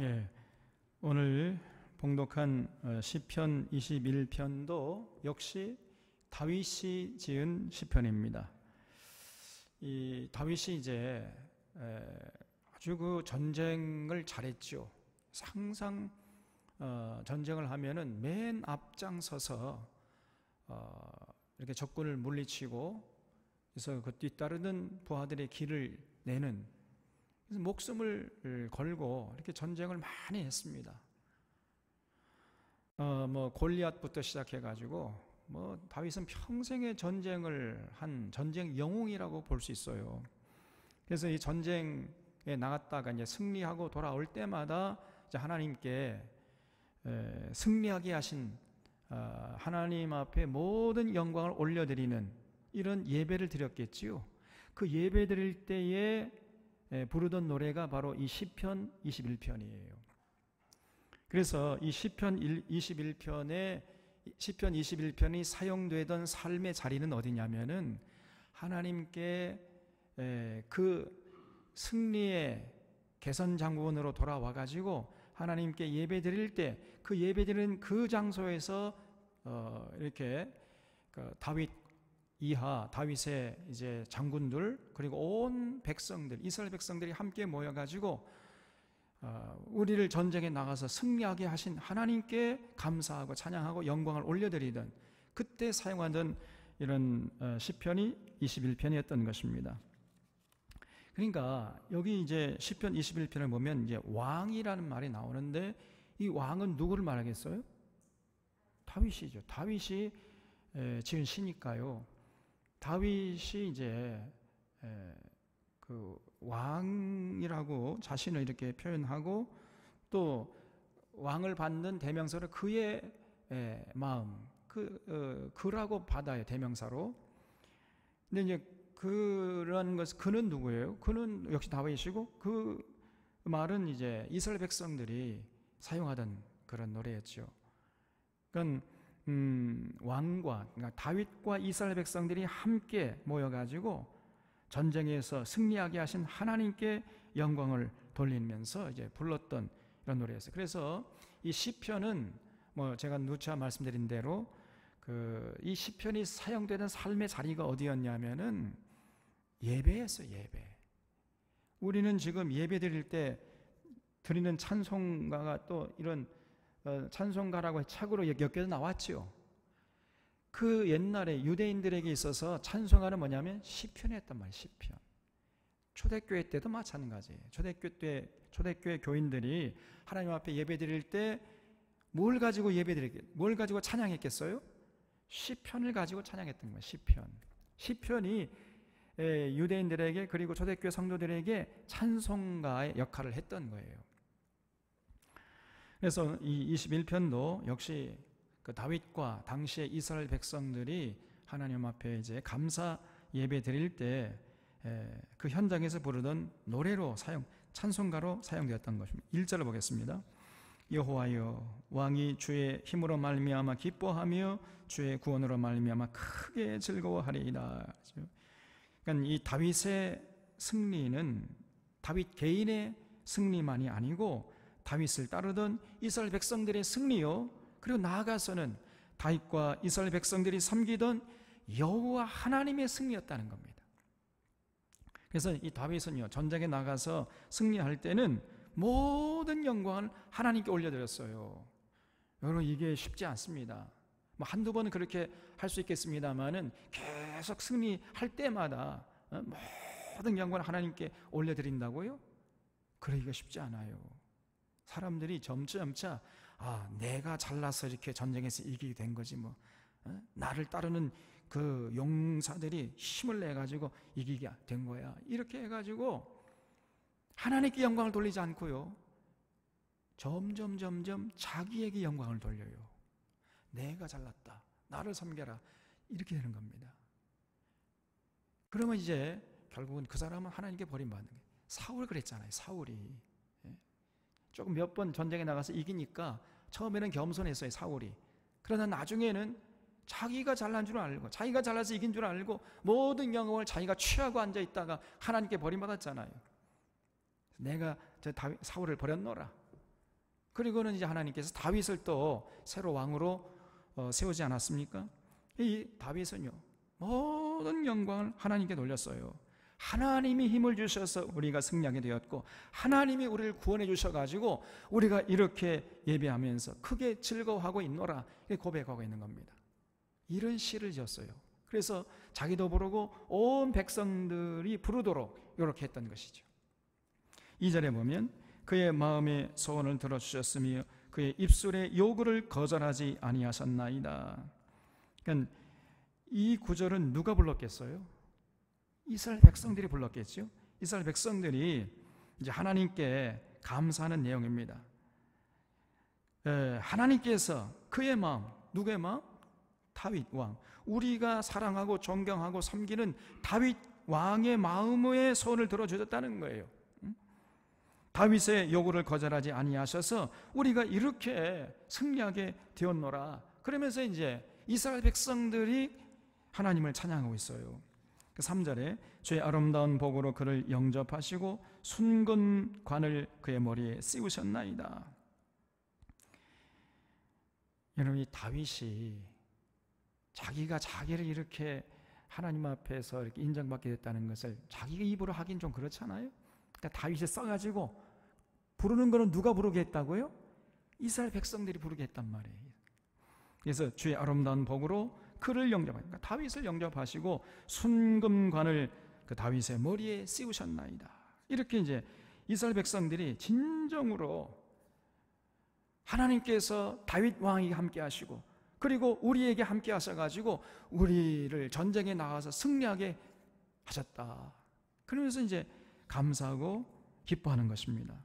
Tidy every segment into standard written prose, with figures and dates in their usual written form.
예, 오늘 봉독한 시편 21편도 역시 다윗이 지은 시편입니다. 이 다윗이 이제 아주 그 전쟁을 잘했죠. 항상 전쟁을 하면은 맨 앞장서서 이렇게 적군을 물리치고, 그래서 그 뒤따르는 부하들의 길을 내는, 그래서 목숨을 걸고 이렇게 전쟁을 많이 했습니다. 골리앗부터 시작해가지고 다윗은 평생의 전쟁을 한 전쟁 영웅이라고 볼 수 있어요. 그래서 이 전쟁에 나갔다가 이제 승리하고 돌아올 때마다 이제 하나님께 승리하게 하신 하나님 앞에 모든 영광을 올려드리는 이런 예배를 드렸겠지요. 그 예배 드릴 때에 부르던 노래가 바로 이 시편 21편이에요. 그래서 이 시편 21편이 사용되던 삶의 자리는 어디냐면은 하나님께 그 승리의 개선장군으로 돌아와 가지고 하나님께 예배 드릴 때 그 예배 드리는 그 장소에서 이렇게 다윗의 이제 장군들, 그리고 온 백성들, 이스라엘 백성들이 함께 모여 가지고 우리를 전쟁에 나가서 승리하게 하신 하나님께 감사하고 찬양하고 영광을 올려드리던, 그때 사용하던 이런 시편이 21편이었던 것입니다. 그러니까 여기 이제 시편 21편을 보면 이제 왕이라는 말이 나오는데, 이 왕은 누구를 말하겠어요? 다윗이죠. 다윗이 지은 시니까요. 다윗이 이제 그 왕이라고 자신을 이렇게 표현하고, 또 왕을 받는 대명사를 그의 마음, 그라고 받아요, 대명사로. 근데 이제 그런 것, 그는 누구예요? 그는 역시 다윗이고, 그 말은 이제 이스라엘 백성들이 사용하던 그런 노래였죠. 그러니까 그러니까 다윗과 이스라엘 백성들이 함께 모여가지고 전쟁에서 승리하게 하신 하나님께 영광을 돌리면서 이제 불렀던 이런 노래였어요. 그래서 이 시편은 제가 누차 말씀드린 대로 이 시편이 사용되는 삶의 자리가 어디였냐면은 예배였어요. 예배. 우리는 지금 예배 드릴 때 드리는 찬송가가 또 이런 찬송가라고 책으로 엮여서 나왔죠. 그 옛날에 유대인들에게 있어서 찬송가는 뭐냐면 시편이었단 말이에요. 시편. 초대교회 때도 마찬가지예요. 초대교회 교인들이 하나님 앞에 예배 드릴 때 뭘 가지고 뭘 가지고 찬양했겠어요? 시편을 가지고 찬양했던 거예요. 시편이 유대인들에게, 그리고 초대교회 성도들에게 찬송가의 역할을 했던 거예요. 그래서 이 21편도 역시 그 다윗과 당시의 이스라엘 백성들이 하나님 앞에 이제 감사 예배 드릴 때 그 현장에서 부르던 노래로 찬송가로 사용되었던 것입니다. 1절을 보겠습니다. 여호와여, 왕이 주의 힘으로 말미암아 기뻐하며 주의 구원으로 말미암아 크게 즐거워하리이다. 그러니까 이 다윗의 승리는 다윗 개인의 승리만이 아니고 다윗을 따르던 이스라엘 백성들의 승리요, 그리고 나아가서는 다윗과 이스라엘 백성들이 섬기던 여호와 하나님의 승리였다는 겁니다. 그래서 이 다윗은요, 전쟁에 나가서 승리할 때는 모든 영광을 하나님께 올려드렸어요. 여러분, 이게 쉽지 않습니다. 한두 번은 그렇게 할 수 있겠습니다만은 계속 승리할 때마다 모든 영광을 하나님께 올려드린다고요? 그러기가 쉽지 않아요. 사람들이 점차 내가 잘나서 이렇게 전쟁에서 이기게 된 거지 나를 따르는 그 용사들이 힘을 내가지고 이기게 된 거야, 이렇게 해가지고 하나님께 영광을 돌리지 않고요, 점점 자기에게 영광을 돌려요. 내가 잘났다, 나를 섬겨라, 이렇게 되는 겁니다. 그러면 이제 결국은 그 사람은 하나님께 버림받는 거예요. 사울 그랬잖아요. 사울이 조금 몇 번 전쟁에 나가서 이기니까 처음에는 겸손했어요, 사울이. 그러나 나중에는 자기가 잘난 줄 알고, 자기가 잘나서 이긴 줄 알고 모든 영광을 자기가 취하고 앉아 있다가 하나님께 버림받았잖아요. 내가 사울을 버렸노라, 그리고는 이제 하나님께서 다윗을 또 새로 왕으로 세우지 않았습니까? 이 다윗은요, 모든 영광을 하나님께 돌렸어요. 하나님이 힘을 주셔서 우리가 승리하게 되었고, 하나님이 우리를 구원해 주셔가지고 우리가 이렇게 예배하면서 크게 즐거워하고 있노라, 이렇게 고백하고 있는 겁니다. 이런 시를 지었어요. 그래서 자기도 부르고 온 백성들이 부르도록 이렇게 했던 것이죠. 2절에 보면 그의 마음의 소원을 들어주셨으며 그의 입술의 요구를 거절하지 아니하셨나이다. 그러니까 이 구절은 누가 불렀겠어요? 이스라엘 백성들이 불렀겠죠. 이스라엘 백성들이 이제 하나님께 감사하는 내용입니다. 하나님께서 그의 마음, 누구의 마음? 다윗 왕, 우리가 사랑하고 존경하고 섬기는 다윗 왕의 마음의 소원을 들어주셨다는 거예요. 다윗의 요구를 거절하지 아니하셔서 우리가 이렇게 승리하게 되었노라. 그러면서 이제 이스라엘 백성들이 하나님을 찬양하고 있어요. 3절에 주의 아름다운 복으로 그를 영접하시고 순금관을 그의 머리에 씌우셨나이다. 여러분, 이 다윗이 자기가 자기를 이렇게 하나님 앞에서 이렇게 인정받게 됐다는 것을 자기가 입으로 하긴 좀 그렇잖아요. 그러니까 다윗이 써가지고 부르는 거는 누가 부르게 했다고요? 이스라엘 백성들이 부르게 했단 말이에요. 그래서 주의 아름다운 복으로 그를 영접하니까 다윗을 영접하시고 순금관을 그 다윗의 머리에 씌우셨나이다. 이렇게 이제 이스라엘 백성들이 진정으로 하나님께서 다윗 왕이 함께 하시고 그리고 우리에게 함께 하셔가지고 우리를 전쟁에 나가서 승리하게 하셨다. 그러면서 이제 감사하고 기뻐하는 것입니다.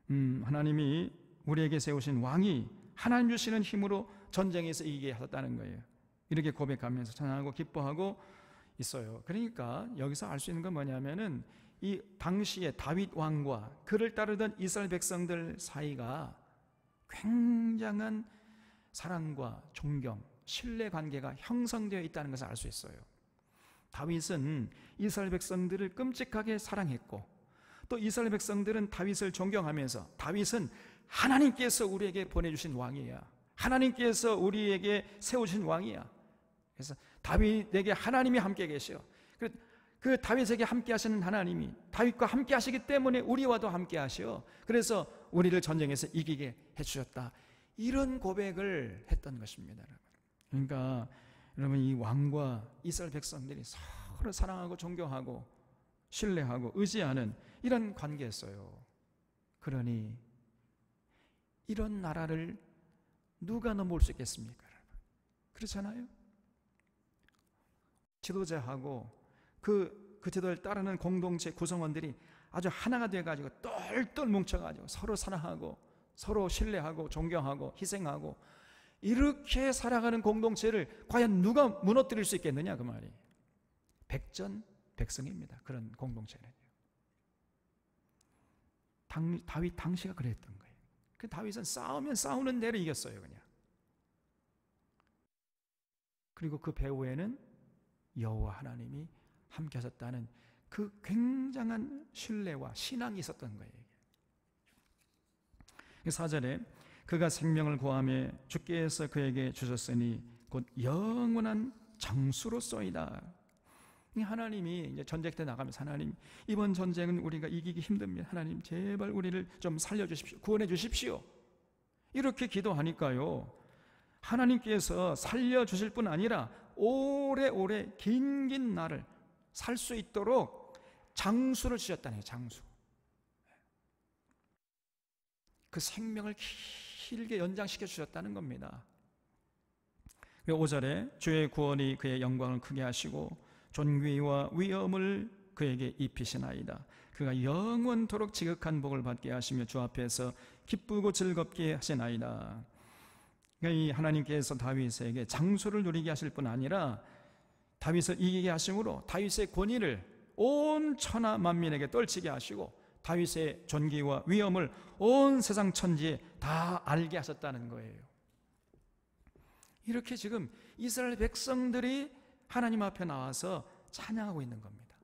하나님이 우리에게 세우신 왕이 하나님 주시는 힘으로 전쟁에서 이기게 하셨다는 거예요. 이렇게 고백하면서 찬양하고 기뻐하고 있어요. 그러니까 여기서 알 수 있는 건 뭐냐면은 이 당시에 다윗 왕과 그를 따르던 이스라엘 백성들 사이가 굉장한 사랑과 존경, 신뢰 관계가 형성되어 있다는 것을 알 수 있어요. 다윗은 이스라엘 백성들을 끔찍하게 사랑했고 또 이스라엘 백성들은 다윗을 존경하면서 다윗은 하나님께서 우리에게 보내주신 왕이야. 하나님께서 우리에게 세우신 왕이야. 그래서 다윗에게 하나님이 함께 계셔. 그 다윗에게 함께 하시는 하나님이 다윗과 함께 하시기 때문에 우리와도 함께 하셔. 그래서 우리를 전쟁에서 이기게 해주셨다. 이런 고백을 했던 것입니다. 그러니까 여러분, 이 왕과 이스라엘 백성들이 서로 사랑하고 존경하고 신뢰하고 의지하는 이런 관계였어요. 그러니 이런 나라를 누가 넘볼 수 있겠습니까? 그렇잖아요. 지도자하고 그 지도를 따르는 공동체 구성원들이 아주 하나가 돼가지고 똘똘 뭉쳐가지고 서로 사랑하고 서로 신뢰하고 존경하고 희생하고 이렇게 살아가는 공동체를 과연 누가 무너뜨릴 수 있겠느냐, 그 말이. 백전백승입니다. 그런 공동체는. 다윗 당시가 그랬던 거예요. 그 다윗은 싸우면 싸우는 대로 이겼어요, 그냥. 그리고 그 배후에는 여호와 하나님이 함께 하셨다는 그 굉장한 신뢰와 신앙이 있었던 거예요. 4절에 그가 생명을 구하며 주께서 그에게 주셨으니 곧 영원한 장수로소이다. 하나님이 이제 전쟁 때 나가면서 하나님, 이번 전쟁은 우리가 이기기 힘듭니다. 하나님 제발 우리를 좀 살려주십시오. 구원해 주십시오. 이렇게 기도하니까요, 하나님께서 살려주실 뿐 아니라 오래오래 긴 날을 살 수 있도록 장수를 주셨다네요. 장수. 그 생명을 길게 연장시켜 주셨다는 겁니다. 5절에 주의 구원이 그의 영광을 크게 하시고 존귀와 위엄을 그에게 입히시나이다. 그가 영원토록 지극한 복을 받게 하시며 주 앞에서 기쁘고 즐겁게 하시나이다. 이 하나님께서 다윗에게 장수를 누리게 하실 뿐 아니라 다윗을 이기게 하심으로 다윗의 권위를 온 천하 만민에게 떨치게 하시고 다윗의 존귀와 위엄을 온 세상 천지에 다 알게 하셨다는 거예요. 이렇게 지금 이스라엘 백성들이 하나님 앞에 나와서 찬양하고 있는 겁니다.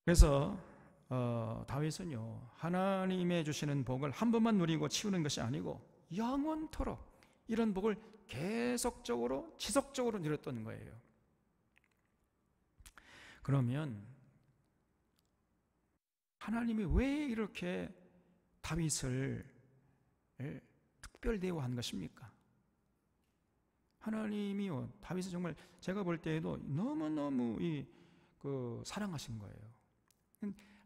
그래서 다윗은요, 하나님의 주시는 복을 한 번만 누리고 치우는 것이 아니고 영원토록 이런 복을 계속적으로 지속적으로 누렸던 거예요. 그러면 하나님이 왜 이렇게 다윗을 특별 대우한 것입니까? 하나님이요, 다윗을 정말 제가 볼 때에도 너무너무 사랑하신 거예요.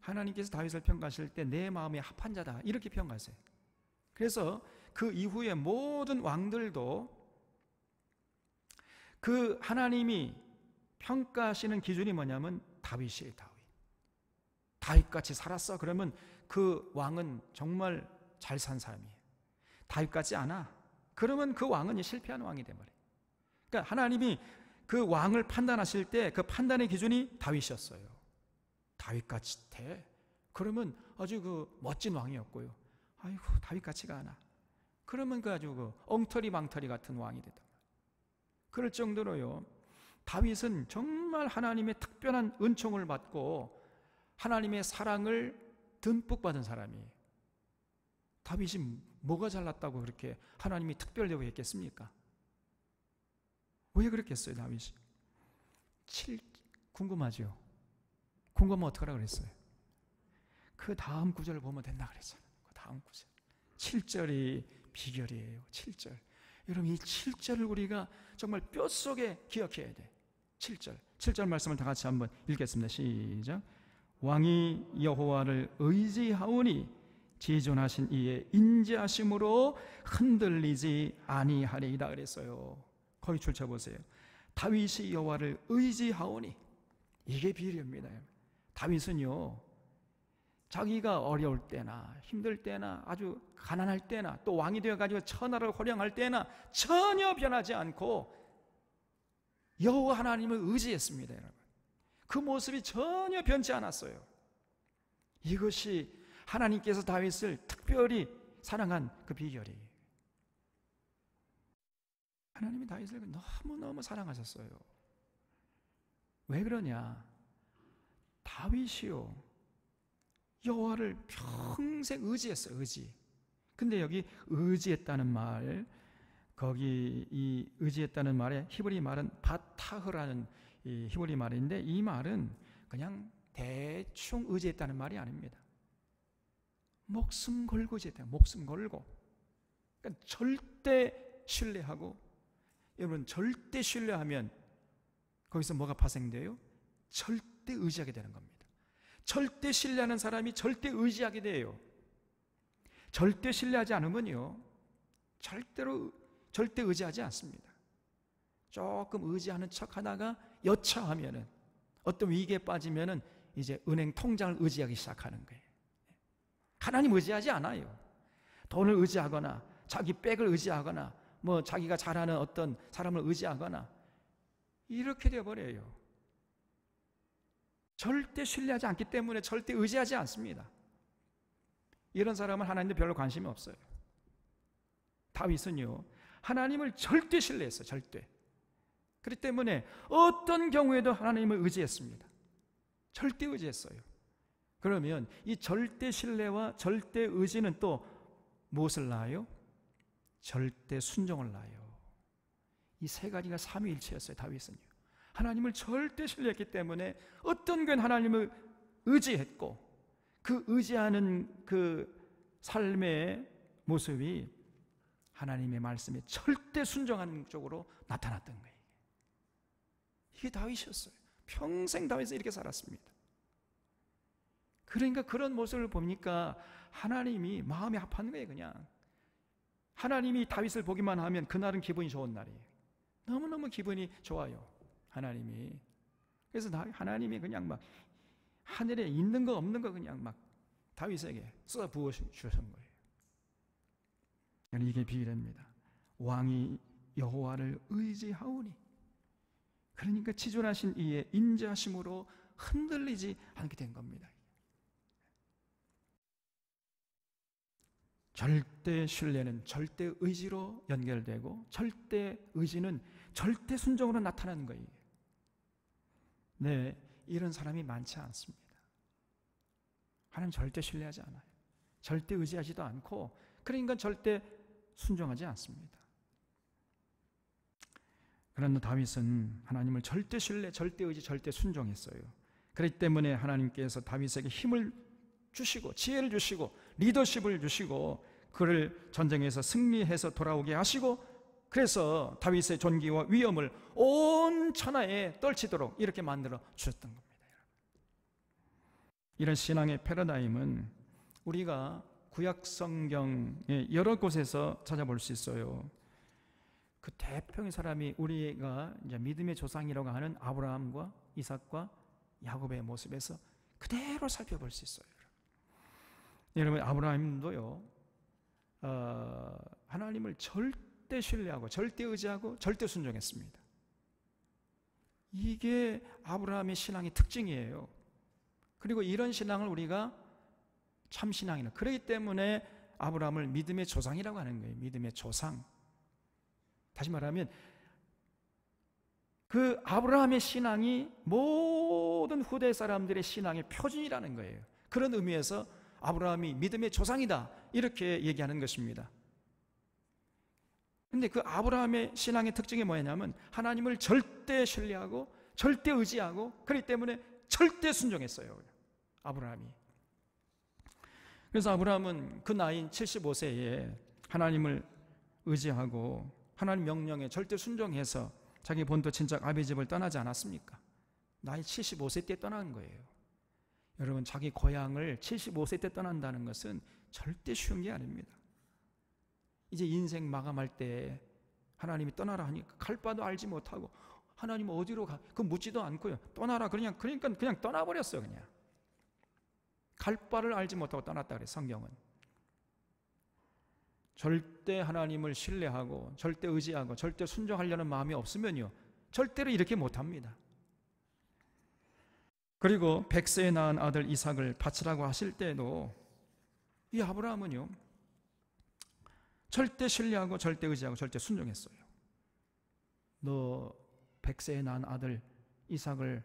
하나님께서 다윗을 평가하실 때 내 마음에 합한 자다 이렇게 평가하세요. 그래서 그 이후에 모든 왕들도 그 하나님이 평가하시는 기준이 뭐냐면 다윗이에요. 다윗같이 살았어? 그러면 그 왕은 정말 잘 산 사람이에요. 다윗같지 않아? 그러면 그 왕은 실패한 왕이 돼버려요. 그러니까 하나님이 그 왕을 판단하실 때 그 판단의 기준이 다윗이었어요. 다윗같이 돼? 그러면 아주 멋진 왕이었고요. 아이고, 다윗같이가 않아. 그러면 아주 엉터리 망터리 같은 왕이 됐다. 그럴 정도로요, 다윗은 정말 하나님의 특별한 은총을 받고 하나님의 사랑을 듬뿍 받은 사람이에요. 다윗이 뭐가 잘났다고 그렇게 하나님이 특별 대우했겠습니까? 왜 그랬겠어요, 다윗이? 궁금하죠? 궁금하면 어떡하라 그랬어요? 그 다음 구절을 보면 된다 그랬잖아요. 그 다음 구절 7절이 비결이에요. 7절. 여러분, 이 7절을 우리가 정말 뼛속에 기억해야 돼. 7절 말씀을 다 같이 한번 읽겠습니다. 시작. 왕이 여호와를 의지하오니 지존하신 이의 인자하심으로 흔들리지 아니하리이다 그랬어요. 거기 출처보세요. 다윗이 여호와를 의지하오니, 이게 비밀입니다. 다윗은요, 자기가 어려울 때나 힘들 때나 아주 가난할 때나 또 왕이 되어가지고 천하를 호령할 때나 전혀 변하지 않고 여호와 하나님을 의지했습니다. 여러분, 그 모습이 전혀 변치 않았어요. 이것이 하나님께서 다윗을 특별히 사랑한 그 비결이에요. 하나님이 다윗을 너무너무 사랑하셨어요. 왜 그러냐? 다윗이요, 여호와를 평생 의지했어요. 근데 여기 의지했다는 말, 거기 이 의지했다는 말에 히브리 말은 바타흐라는 이 히브리 말인데, 이 말은 그냥 대충 의지했다는 말이 아닙니다. 목숨 걸고 의지했다. 목숨 걸고. 그러니까 절대 신뢰하고, 여러분, 절대 신뢰하면 거기서 뭐가 파생돼요? 절대 의지하게 되는 겁니다. 절대 신뢰하는 사람이 절대 의지하게 돼요. 절대 신뢰하지 않으면요, 절대 의지하지 않습니다. 조금 의지하는 척 하다가 여차하면은, 어떤 위기에 빠지면은 이제 은행 통장을 의지하기 시작하는 거예요. 하나님 의지하지 않아요. 돈을 의지하거나 자기 백을 의지하거나 뭐 자기가 잘하는 어떤 사람을 의지하거나 이렇게 되어버려요. 절대 신뢰하지 않기 때문에 절대 의지하지 않습니다. 이런 사람은 하나님께 별로 관심이 없어요. 다윗은요, 하나님을 절대 신뢰했어요. 절대. 그렇기 때문에 어떤 경우에도 하나님을 의지했습니다. 절대 의지했어요. 그러면 이 절대 신뢰와 절대 의지는 또 무엇을 낳아요? 절대 순종을 낳아요. 이 세 가지가 삼위일체였어요. 다윗은요, 하나님을 절대 신뢰했기 때문에 어떤 건 하나님을 의지했고, 그 의지하는 그 삶의 모습이 하나님의 말씀에 절대 순종하는 쪽으로 나타났던 거예요. 이게 다윗이었어요. 평생 다윗은 이렇게 살았습니다. 그러니까 그런 모습을 보니까 하나님이 마음이 아픈 거예요. 그냥 하나님이 다윗을 보기만 하면 그날은 기분이 좋은 날이에요. 너무너무 기분이 좋아요, 하나님이. 그래서 하나님이 그냥 막 하늘에 있는 거 없는 거 그냥 막 다윗에게 쏟아 부어 주신 거예요. 이게 비밀입니다. 왕이 여호와를 의지하오니, 그러니까 지존하신 이의 인자하심으로 흔들리지 않게 된 겁니다. 절대 신뢰는 절대 의지로 연결되고, 절대 의지는 절대 순종으로 나타나는 거예요. 네, 이런 사람이 많지 않습니다. 하나님 절대 신뢰하지 않아요. 절대 의지하지도 않고, 그러니까 절대 순종하지 않습니다. 그러나 다윗은 하나님을 절대 신뢰, 절대 의지, 절대 순종했어요. 그렇기 때문에 하나님께서 다윗에게 힘을 주시고 지혜를 주시고 리더십을 주시고 그를 전쟁에서 승리해서 돌아오게 하시고, 그래서 다윗의 존귀와 위엄을 온 천하에 떨치도록 이렇게 만들어 주셨던 겁니다. 이런 신앙의 패러다임은 우리가 구약 성경의 여러 곳에서 찾아볼 수 있어요. 그 대표의 사람이 우리가 이제 믿음의 조상이라고 하는 아브라함과 이삭과 야곱의 모습에서 그대로 살펴볼 수 있어요. 여러분, 아브라함도요, 하나님을 절대 신뢰하고 절대 의지하고 절대 순종했습니다. 이게 아브라함의 신앙의 특징이에요. 그리고 이런 신앙을 우리가 참 신앙이라, 그렇기 때문에 아브라함을 믿음의 조상이라고 하는 거예요. 믿음의 조상. 다시 말하면 그 아브라함의 신앙이 모든 후대 사람들의 신앙의 표준이라는 거예요. 그런 의미에서 아브라함이 믿음의 조상이다, 이렇게 얘기하는 것입니다. 근데 그 아브라함의 신앙의 특징이 뭐냐면 하나님을 절대 신뢰하고 절대 의지하고, 그렇기 때문에 절대 순종했어요, 아브라함이. 그래서 아브라함은 그 나이인 75세에 하나님을 의지하고 하나님 명령에 절대 순종해서 자기 본토 친척 아비 집을 떠나지 않았습니까? 나이 75세 때 떠난 거예요. 여러분, 자기 고향을 75세 때 떠난다는 것은 절대 쉬운 게 아닙니다. 이제 인생 마감할 때 하나님이 떠나라 하니까 갈 바도 알지 못하고 하나님 어디로 가? 그 묻지도 않고요. 떠나라 그러니까 그냥 떠나버렸어요. 그냥 갈 바를 알지 못하고 떠났다 그래요, 성경은. 절대 하나님을 신뢰하고 절대 의지하고 절대 순종하려는 마음이 없으면요, 절대로 이렇게 못합니다. 그리고 100세에 낳은 아들 이삭을 바치라고 하실 때도 이 아브라함은요, 절대 신뢰하고 절대 의지하고 절대 순종했어요. 너 100세에 낳은 아들 이삭을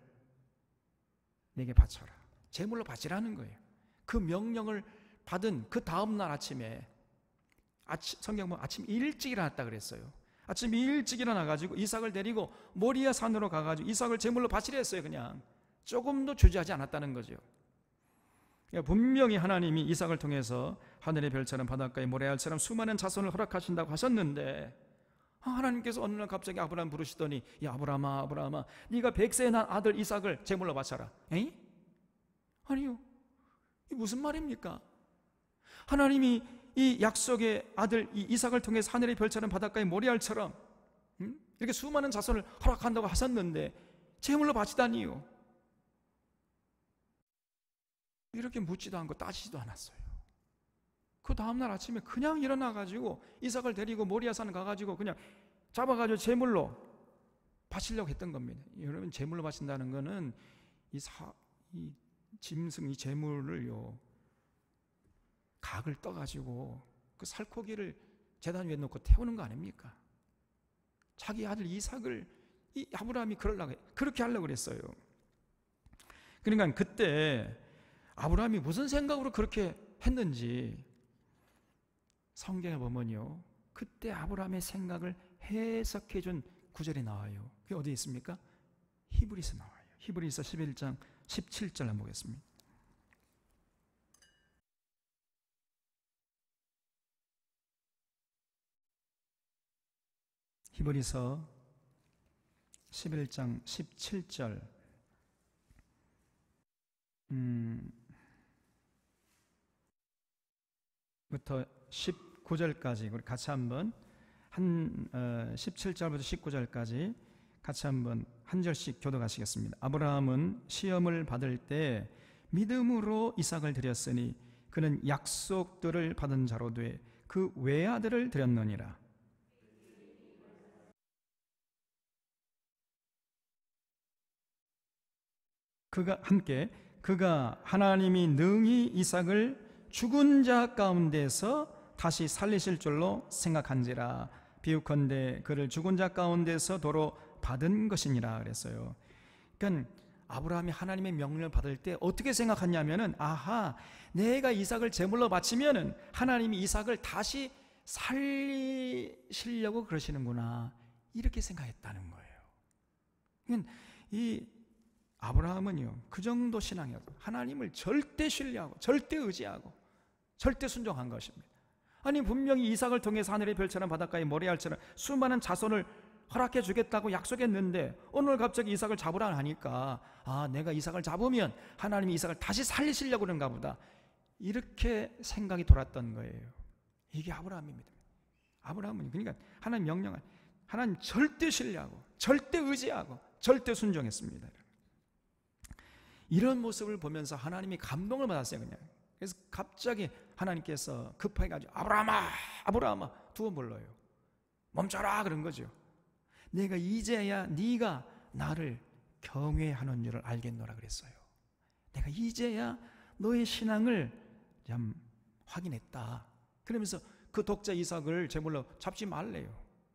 내게 바쳐라, 제물로 바치라는 거예요. 그 명령을 받은 그 다음날 아침에, 성경 보면 아침 일찍 일어났다 그랬어요. 아침 일찍 일어나가지고 이삭을 데리고 모리아 산으로 가가지고 이삭을 제물로 바치려 했어요. 그냥 조금도 주저하지 않았다는 거죠. 그러니까 분명히 하나님이 이삭을 통해서 하늘의 별처럼 바닷가의 모래알처럼 수많은 자손을 허락하신다고 하셨는데, 하나님께서 어느 날 갑자기 아브라함 부르시더니, 야 아브라함아, 아브라함아, 네가 100세에 난 아들 이삭을 제물로 바쳐라. 에이? 아니요, 이 무슨 말입니까? 하나님이 이 약속의 아들 이 이삭을 통해서 하늘의 별처럼 바닷가의 모래알처럼 이렇게 수많은 자손을 허락한다고 하셨는데 제물로 바치다니요. 이렇게 묻지도 않고 따지지도 않았어요. 그 다음날 아침에 그냥 일어나가지고 이삭을 데리고 모리아산 가가지고 그냥 잡아가지고 제물로 바치려고 했던 겁니다. 여러분, 제물로 바친다는 거는 이 짐승, 이 제물을요, 각을 떠가지고 그 살코기를 제단 위에 놓고 태우는 거 아닙니까? 자기 아들 이삭을 이 아브라함이 그렇게 하려고 그랬어요. 그러니까 그때 아브라함이 무슨 생각으로 그렇게 했는지 성경에 보면요, 그때 아브라함의 생각을 해석해 준 구절이 나와요. 그게 어디에 있습니까? 히브리서 나와요. 히브리서 11장 17절 한번 보겠습니다. 히브리서 11장 17절 부터 19절까지 우리 같이 한번 17절부터 19절까지 같이 한번 한 절씩 교독하시겠습니다. 아브라함은 시험을 받을 때 믿음으로 이삭을 드렸으니 그는 약속들을 받은 자로 돼 그 외아들을 드렸느니라. 그가 하나님이 능히 이삭을 죽은 자 가운데서 다시 살리실 줄로 생각한지라. 비유컨대 그를 죽은 자 가운데서 도로 받은 것이니라 그랬어요. 그러니까 아브라함이 하나님의 명령을 받을 때 어떻게 생각했냐면은, 아하, 내가 이삭을 제물로 바치면은 하나님이 이삭을 다시 살리시려고 그러시는구나, 이렇게 생각했다는 거예요. 이 아브라함은요, 그 정도 신앙이었어요. 하나님을 절대 신뢰하고 절대 의지하고 절대 순종한 것입니다. 아니, 분명히 이삭을 통해서 하늘의 별처럼 바닷가의 모래알처럼 수많은 자손을 허락해 주겠다고 약속했는데 오늘 갑자기 이삭을 잡으라 하니까, 아, 내가 이삭을 잡으면 하나님이 이삭을 다시 살리시려고 그런가 보다, 이렇게 생각이 돌았던 거예요. 이게 아브라함입니다. 아브라함은 그러니까 하나님 명령을, 하나님 절대 신뢰하고 절대 의지하고 절대 순종했습니다. 이런 모습을 보면서 하나님이 감동을 받았어요. 그냥. 그래서 갑자기 하나님께서 급하게 가지고 아브라함아, 아브라함아 두 번 불러요. 멈춰라 그런 거죠. 내가 이제야 네가 나를 경외하는 줄을 알겠노라 그랬어요. 내가 이제야 너의 신앙을 참 확인했다. 그러면서 그 독자 이삭을 제물로 잡지 말래요.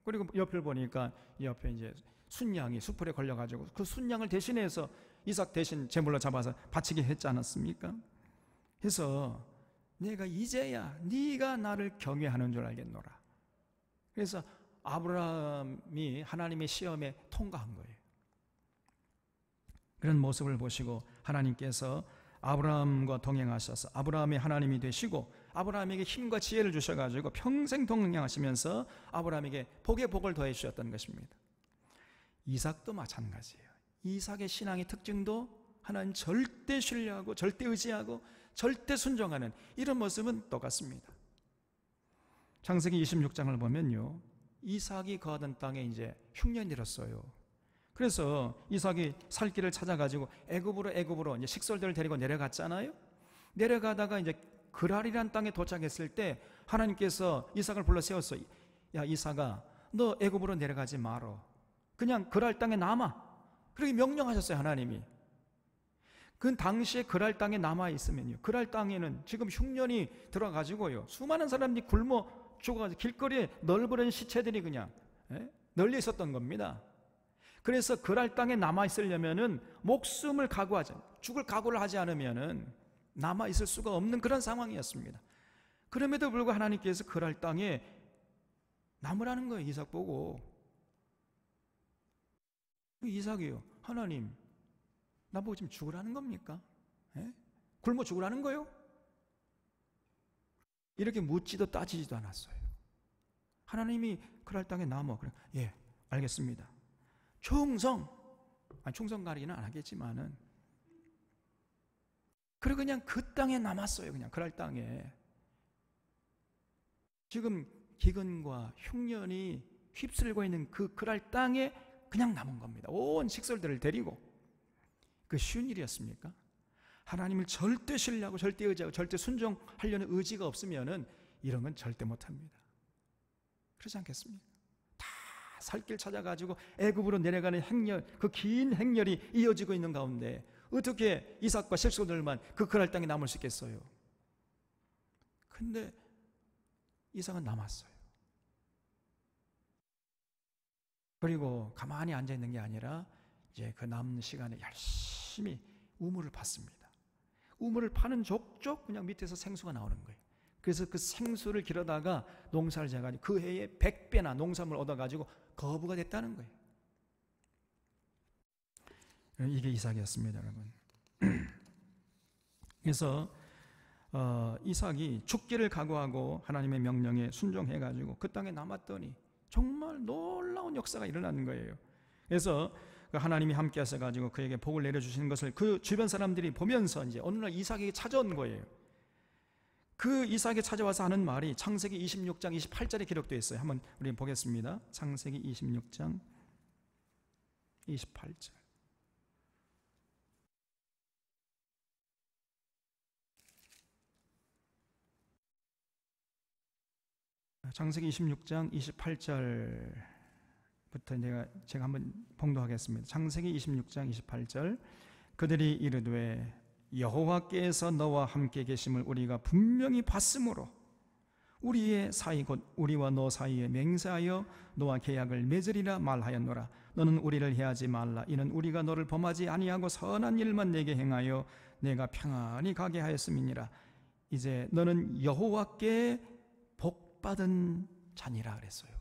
그리고 옆을 보니까 이 옆에 이제 순양이 수풀에 걸려가지고 그 순양을 대신해서 이삭 대신 제물로 잡아서 바치게 했지 않았습니까? 그래서 내가 이제야 네가 나를 경외하는 줄 알겠노라. 그래서 아브라함이 하나님의 시험에 통과한 거예요. 그런 모습을 보시고 하나님께서 아브라함과 동행하셔서 아브라함의 하나님이 되시고 아브라함에게 힘과 지혜를 주셔가지고 평생 동행하시면서 아브라함에게 복의 복을 더해 주셨던 것입니다. 이삭도 마찬가지예요. 이삭의 신앙의 특징도 하나님 절대 신뢰하고 절대 의지하고 절대 순종하는 이런 모습은 똑같습니다. 창세기 26장을 보면요, 이삭이 거하던 땅에 이제 흉년이 들었어요. 그래서 이삭이 살 길을 찾아가지고 애굽으로 이제 식솔들을 데리고 내려갔잖아요. 내려가다가 이제 그랄이란 땅에 도착했을 때 하나님께서 이삭을 불러 세웠어요. 야, 이삭아, 너 애굽으로 내려가지 마라. 그냥 그랄 땅에 남아. 그렇게 명령하셨어요, 하나님이. 그 당시에 그랄 땅에 남아 있으면요, 그랄 땅에는 지금 흉년이 들어가지고요, 수많은 사람들이 굶어 죽어가지고 길거리에 널브러진 시체들이 그냥 널려 있었던 겁니다. 그래서 그랄 땅에 남아 있으려면은 목숨을 각오하지, 죽을 각오를 하지 않으면은 남아 있을 수가 없는 그런 상황이었습니다. 그럼에도 불구하고 하나님께서 그랄 땅에 남으라는 거예요. 이삭 보고. 이삭이요, 하나님 나보고 지금 죽으라는 겁니까? 굶어 죽으라는 거요? 이렇게 묻지도 따지지도 않았어요. 하나님이 그랄 땅에 남어. 그래, 예, 알겠습니다. 충성 가리기는 안 하겠지만은, 그리고 그냥 그 땅에 남았어요. 그냥 그랄 땅에. 지금 기근과 흉년이 휩쓸고 있는 그 그랄 땅에 그냥 남은 겁니다. 온 식솔들을 데리고. 그 쉬운 일이었습니까? 하나님을 절대 신뢰하고 절대 의지하고 절대 순종하려는 의지가 없으면은 이런 건 절대 못합니다. 그렇지 않겠습니까? 다 살 길 찾아가지고 애굽으로 내려가는 행렬, 그 긴 행렬이 이어지고 있는 가운데 어떻게 이삭과 식솔들만 그 그랄 땅에 남을 수 있겠어요? 근데 이삭은 남았어요. 그리고 가만히 앉아 있는 게 아니라 이제 그 남는 시간에 열심히 우물을 팠습니다. 우물을 파는 족족 그냥 밑에서 생수가 나오는 거예요. 그래서 그 생수를 길어다가 농사를 지어가지고 그 해에 100배나 농산물 얻어가지고 거부가 됐다는 거예요. 이게 이삭이었습니다, 여러분. 그래서 이삭이 죽기를 각오하고 하나님의 명령에 순종해가지고 그 땅에 남았더니 정말 놀라운 역사가 일어나는 거예요. 그래서 하나님이 함께 하셔가지고 그에게 복을 내려주시는 것을 그 주변 사람들이 보면서 이제 어느 날 이삭에게 찾아온 거예요. 그 이삭이 찾아와서 하는 말이 창세기 26장 28절에 기록되어 있어요. 한번 우리 보겠습니다. 창세기 26장 28절. 창세기 26장 28절부터 제가 한번 봉독하겠습니다. 창세기 26장 28절. 그들이 이르되 여호와께서 너와 함께 계심을 우리가 분명히 봤으므로 우리의 사이 곧 우리와 너 사이에 맹세하여 너와 계약을 맺으리라 말하였노라. 너는 우리를 해하지 말라. 이는 우리가 너를 범하지 아니하고 선한 일만 내게 행하여 내가 평안히 가게 하였음이니라. 이제 너는 여호와께 복받은 자니라 그랬어요.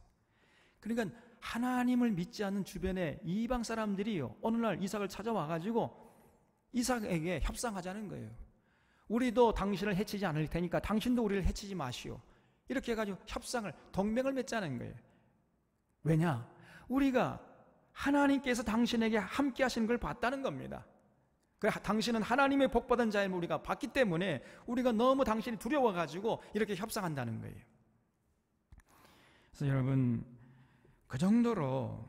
그러니까 하나님을 믿지 않는 주변에 이방 사람들이요, 어느 날 이삭을 찾아와가지고 이삭에게 협상하자는 거예요. 우리도 당신을 해치지 않을 테니까 당신도 우리를 해치지 마시오. 이렇게 해가지고 협상을, 동맹을 맺자는 거예요. 왜냐? 우리가 하나님께서 당신에게 함께 하시는 걸 봤다는 겁니다. 당신은 하나님의 복받은 자임을 우리가 봤기 때문에 우리가 너무 당신이 두려워가지고 이렇게 협상한다는 거예요. 그래서 여러분, 그 정도로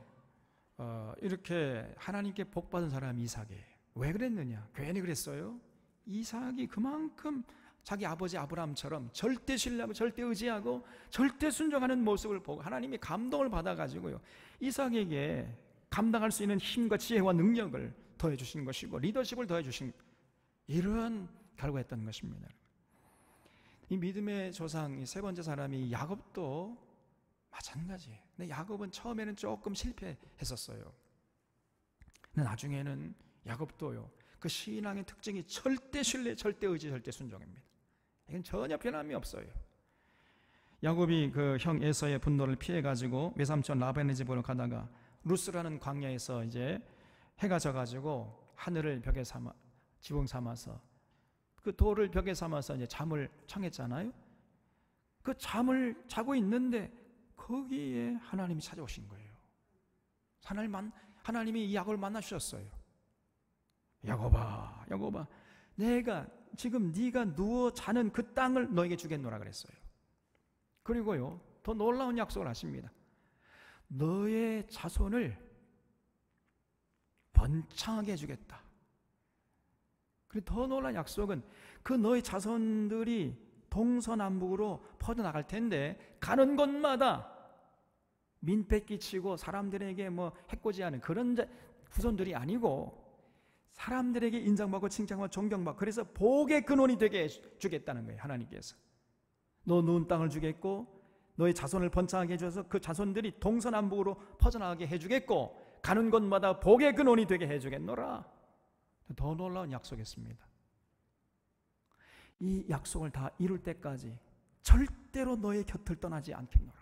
이렇게 하나님께 복받은 사람이 이삭이에요. 왜 그랬느냐? 괜히 그랬어요? 이삭이 그만큼 자기 아버지 아브라함처럼 절대 신뢰하고 절대 의지하고 절대 순종하는 모습을 보고 하나님이 감동을 받아가지고요, 이삭에게 감당할 수 있는 힘과 지혜와 능력을 더해 주신 것이고 리더십을 더해 주신 이런 결과였던 것입니다. 이 믿음의 조상, 이 세 번째 사람이 야곱도 마찬가지예요. 근데 야곱은 처음에는 조금 실패했었어요. 근데 나중에는 야곱도요, 그 신앙의 특징이 절대 신뢰, 절대 의지, 절대 순종입니다. 이건 전혀 변함이 없어요. 야곱이 그 형 에서의 분노를 피해가지고 외삼촌 라반의 집으로 가다가 루스라는 광야에서 이제 해가 져가지고 하늘을 벽에 삼아, 지붕 삼아서 그 돌을 벽에 삼아서 이제 잠을 청했잖아요. 그 잠을 자고 있는데 거기에 하나님이 찾아오신 거예요. 하나님이 이 야곱을 만나주셨어요. 야곱아, 야곱아, 내가 지금 네가 누워 자는 그 땅을 너에게 주겠노라 그랬어요. 그리고요, 더 놀라운 약속을 하십니다. 너의 자손을 번창하게 해주겠다. 그리고 더 놀라운 약속은 그 너의 자손들이 동서남북으로 퍼져나갈 텐데 가는 곳마다 민폐 끼치고 사람들에게 뭐 해코지하는 그런 후손들이 아니고 사람들에게 인정받고 칭찬받고 존경받고, 그래서 복의 근원이 되게 주겠다는 거예요. 하나님께서 너 누운 땅을 주겠고 너의 자손을 번창하게 해줘서 그 자손들이 동서남북으로 퍼져나가게 해주겠고 가는 곳마다 복의 근원이 되게 해주겠노라. 더 놀라운 약속이었습니다. 이 약속을 다 이룰 때까지 절대로 너의 곁을 떠나지 않겠노라,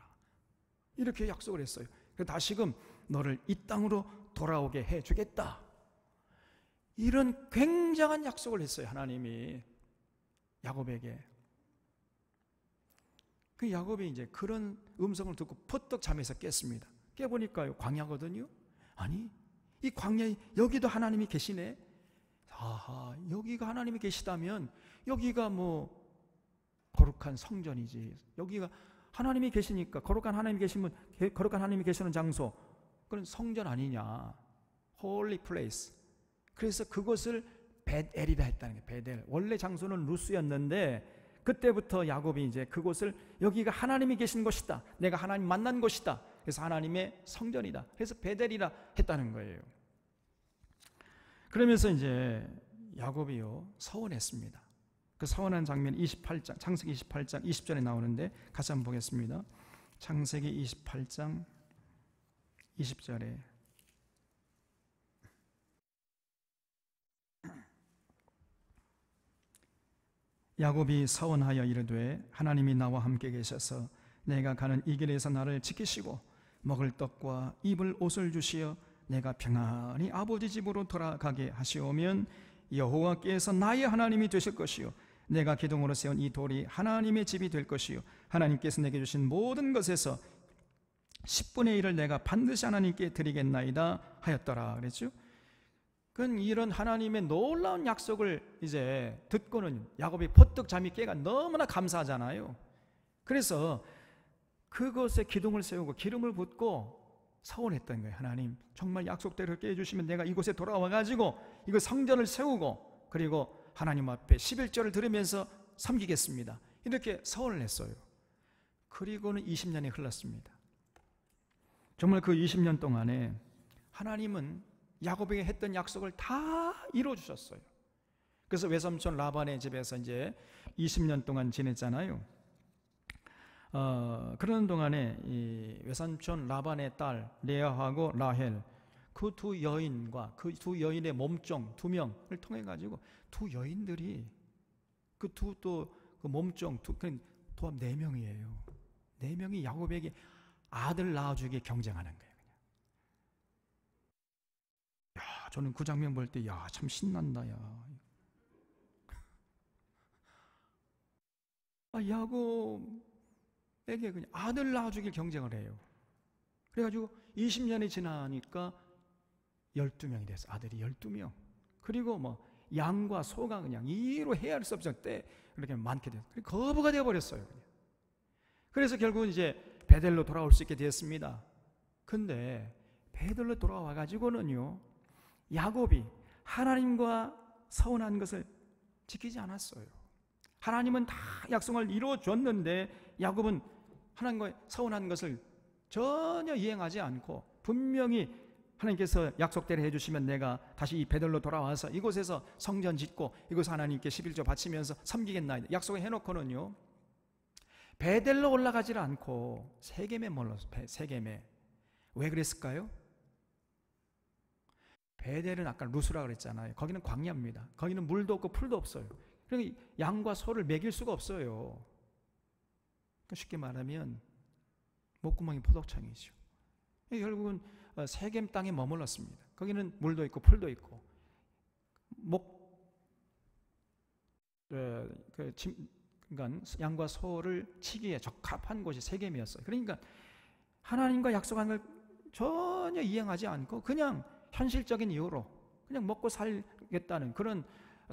이렇게 약속을 했어요. 다시금 너를 이 땅으로 돌아오게 해주겠다, 이런 굉장한 약속을 했어요, 하나님이 야곱에게. 그 야곱이 이제 그런 음성을 듣고 퍼뜩 잠에서 깼습니다. 깨보니까요, 광야거든요. 아니, 이 광야에 여기도 하나님이 계시네. 아하, 여기가 하나님이 계시다면 여기가 뭐 거룩한 성전이지. 여기가 하나님이 계시니까, 거룩한 하나님이 계시면 거룩한 하나님이 계시는 장소, 그건 성전 아니냐, holy place. 그래서 그것을 벳엘이라 했다는 게, 벳엘. 원래 장소는 루스였는데 그때부터 야곱이 이제 그곳을 여기가 하나님이 계신 곳이다, 내가 하나님 만난 곳이다, 그래서 하나님의 성전이다, 그래서 벳엘이라 했다는 거예요. 그러면서 이제 야곱이요 서원했습니다. 그 서원한 장면 28장, 창세기 28장 20절에 나오는데 같이 한번 보겠습니다. 창세기 28장 20절에 야곱이 서원하여 이르되 하나님이 나와 함께 계셔서 내가 가는 이 길에서 나를 지키시고 먹을 떡과 입을 옷을 주시어 내가 평안히 아버지 집으로 돌아가게 하시오면 여호와께서 나의 하나님이 되실 것이요 내가 기둥으로 세운 이 돌이 하나님의 집이 될 것이요 하나님께서 내게 주신 모든 것에서 10분의 1을 내가 반드시 하나님께 드리겠나이다 하였더라 그랬죠. 그건 이런 하나님의 놀라운 약속을 이제 듣고는 야곱이 퍼뜩 잠이 깨가 너무나 감사하잖아요. 그래서 그것에 기둥을 세우고 기름을 붓고 서원했던 거예요. 하나님, 정말 약속대로 깨 해주시면 내가 이곳에 돌아와가지고 이거 성전을 세우고 그리고 하나님 앞에 11절을 들으면서 섬기겠습니다, 이렇게 서원을 했어요. 그리고는 20년이 흘렀습니다. 정말 그 20년 동안에 하나님은 야곱에게 했던 약속을 다 이루어주셨어요. 그래서 외삼촌 라반의 집에서 이제 20년 동안 지냈잖아요. 그러는 동안에 이 외삼촌 라반의 딸 레아하고 라헬, 그 두 여인과 그 두 여인의 몸종 2명을 통해 가지고 두 여인들이 그 몸종 도합 4명이에요. 4명이 야곱에게 아들 낳아주기 경쟁하는 거예요. 야, 저는 그 장면 볼 때 참 신난다. 야곱에게 그냥 아들 낳아주길 경쟁을 해요. 그래가지고 20년이 지나니까 12명이 됐어. 아들이 12명. 그리고 양과 소가 그냥 이로 헤아릴 수 없이 때 이렇게 많게 됐어요. 거부가 되어버렸어요. 그래서 결국은 이제 베델로 돌아올 수 있게 되었습니다. 근데 베델로 돌아와가지고는요, 야곱이 하나님과 서운한 것을 지키지 않았어요. 하나님은 다 약속을 이루어줬는데 야곱은 하나님과 서운한 것을 전혀 이행하지 않고, 분명히 하나님께서 약속대로 해주시면 내가 다시 이 베델로 돌아와서 이곳에서 성전 짓고 이곳에서 하나님께 11조 바치면서 섬기겠나 약속을 해놓고는요, 베델로 올라가지를 않고 세겜에 머물렀어요. 세겜에. 왜 그랬을까요? 베델은 아까 루스라 그랬잖아요. 거기는 광야입니다. 거기는 물도 없고 풀도 없어요. 그러니까 양과 소를 먹일 수가 없어요. 쉽게 말하면 목구멍이 포도청이죠. 결국은 세겜 땅에 머물렀습니다. 거기는 물도 있고 풀도 있고 그러니까 양과 소를 치기에 적합한 곳이 세겜이었어요. 그러니까 하나님과 약속한 걸 전혀 이행하지 않고 그냥 현실적인 이유로 그냥 먹고 살겠다는 그런,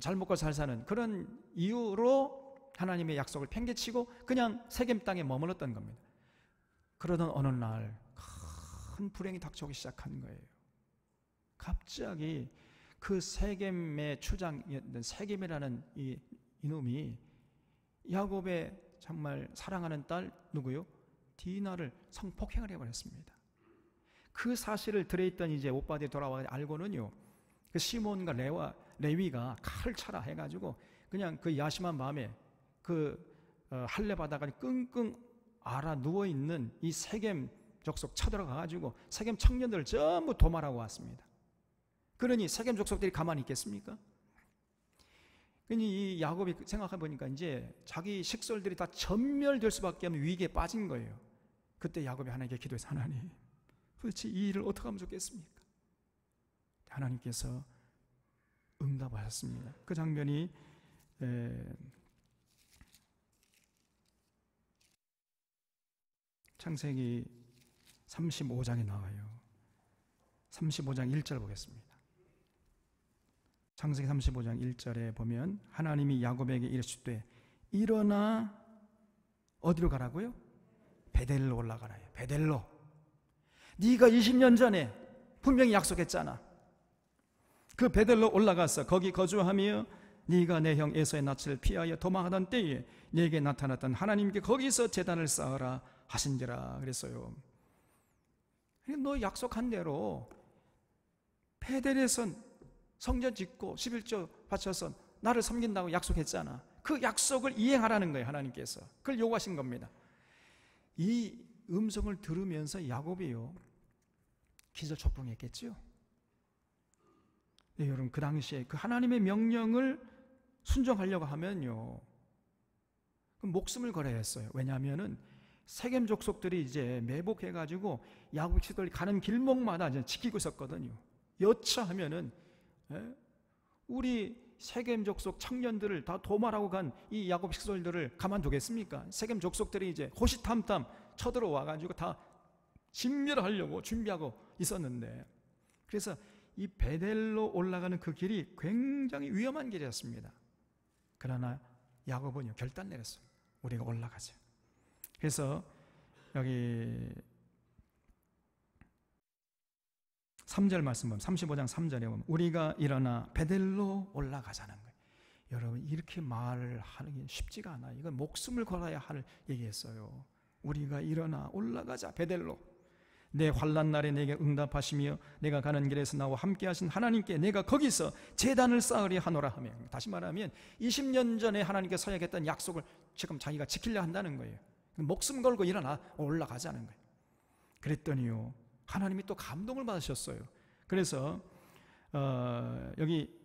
잘 먹고 잘 사는 그런 이유로 하나님의 약속을 팽개치고 그냥 세겜 땅에 머물렀던 겁니다. 그러던 어느 날 큰 불행이 닥쳐오기 시작한 거예요. 갑자기 그 세겜의 추장이었던 세겜이라는 이놈이 야곱의 정말 사랑하는 딸 누구요? 디나를 성폭행을 해버렸습니다. 그 사실을 들어있던 이제 오빠들이 돌아와 알고는요, 그 시몬과 레위가 칼을 차라 해가지고 그냥 그 야심한 마음에 할례 받아가 끙끙 앓아 누워있는 이 세겜 족속 쳐들어가가지고 세겜 청년들을 전부 도말하고 왔습니다. 그러니 세겜 족속들이 가만히 있겠습니까? 이 야곱이 생각해보니까 이제 자기 식솔들이 다 전멸될 수밖에 없는 위기에 빠진 거예요. 그때 야곱이 하나님께 기도해서, 하나님 도대체 이 일을 어떻게 하면 좋겠습니까? 하나님께서 응답하셨습니다. 그 장면이 창세기 35장에 나와요. 35장 1절 보겠습니다. 창세기 35장 1절에 보면 하나님이 야곱에게 이르시되 일어나 어디로 가라고요? 베델로 올라가라. 베델로. 네가 20년 전에 분명히 약속했잖아. 그 베델로 올라가서 거기 거주하며 네가 내 형 에서의 낯을 피하여 도망하던 때에 네게 나타났던 하나님께 거기서 제단을 쌓으라 하신지라 그랬어요. 너 약속한 대로 베델에서 성전 짓고 11조 바쳐서 나를 섬긴다고 약속했잖아. 그 약속을 이행하라는 거예요. 하나님께서 그걸 요구하신 겁니다. 이 음성을 들으면서 야곱이요 기절초풍했겠죠. 네, 여러분, 그 당시에 그 하나님의 명령을 순종하려고 하면요 목숨을 걸어야 했어요. 왜냐하면은 세겜 족속들이 이제 매복해가지고 야곱 식솔이 가는 길목마다 이제 지키고 있었거든요. 여차하면은 우리 세겜 족속 청년들을 다 도말하고 간 이 야곱 식솔들을 가만두겠습니까? 세겜 족속들이 이제 호시탐탐 쳐들어와가지고 다 진멸하려고 준비하고 있었는데, 그래서 이 베델로 올라가는 그 길이 굉장히 위험한 길이었습니다. 그러나 야곱은요 결단 내렸어요. 우리가 올라가자. 그래서 여기 3절 말씀 보면 35장 3절에 보면 우리가 일어나 베델로 올라가자는 거예요. 여러분, 이렇게 말을 하는 게 쉽지가 않아요. 이건 목숨을 걸어야 할 얘기했어요. 우리가 일어나 올라가자 베델로. 내 환난 날에 내게 응답하시며 내가 가는 길에서 나와 함께 하신 하나님께 내가 거기서 제단을 쌓으리 하노라 하며, 다시 말하면 20년 전에 하나님께 서약했던 약속을 지금 자기가 지키려 한다는 거예요. 목숨 걸고 일어나 올라가자는 거예요. 그랬더니요 하나님이 또 감동을 받으셨어요. 그래서 여기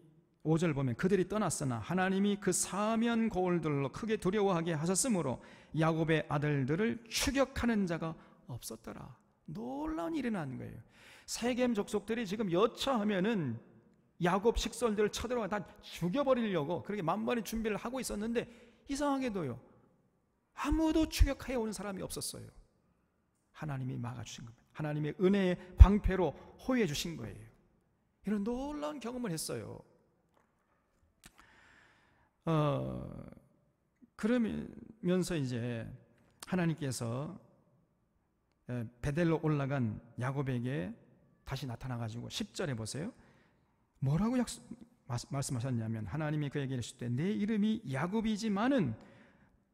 5절 보면 그들이 떠났으나 하나님이 그 사면 거울들로 크게 두려워하게 하셨으므로 야곱의 아들들을 추격하는 자가 없었더라. 놀라운 일이 난 거예요. 세겜 족속들이 지금 여차하면은 야곱 식솔들을 쳐들어가 다 죽여버리려고 그렇게 만반의 준비를 하고 있었는데 이상하게도요, 아무도 추격하여 오는 사람이 없었어요. 하나님이 막아주신 겁니다. 하나님의 은혜의 방패로 호위해 주신 거예요. 이런 놀라운 경험을 했어요. 그러면서 이제 하나님께서 베델로 올라간 야곱에게 다시 나타나가지고 10절에 보세요. 뭐라고 말씀하셨냐면 하나님이 그에게 이르시되 내 이름이 야곱이지만은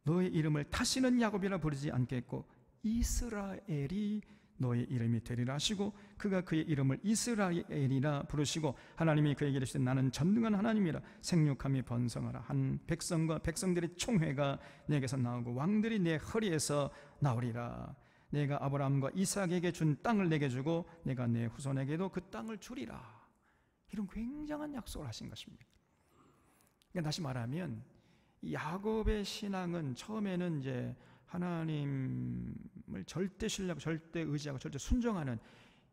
너의 이름을 다시는 야곱이라 부르지 않겠고 이스라엘이 너의 이름이 되리라 하시고 그가 그의 이름을 이스라엘이라 부르시고 하나님이 그에게 이르시되 나는 전능한 하나님이라 생육함이 번성하라 한 백성과 백성들의 총회가 내게서 나오고 왕들이 내 허리에서 나오리라. 내가 아브라함과 이삭에게 준 땅을 내게 주고 내가 내 후손에게도 그 땅을 주리라. 이런 굉장한 약속을 하신 것입니다. 그러니까 다시 말하면 야곱의 신앙은 처음에는 이제 하나님을 절대 신뢰하고 절대 의지하고 절대 순종하는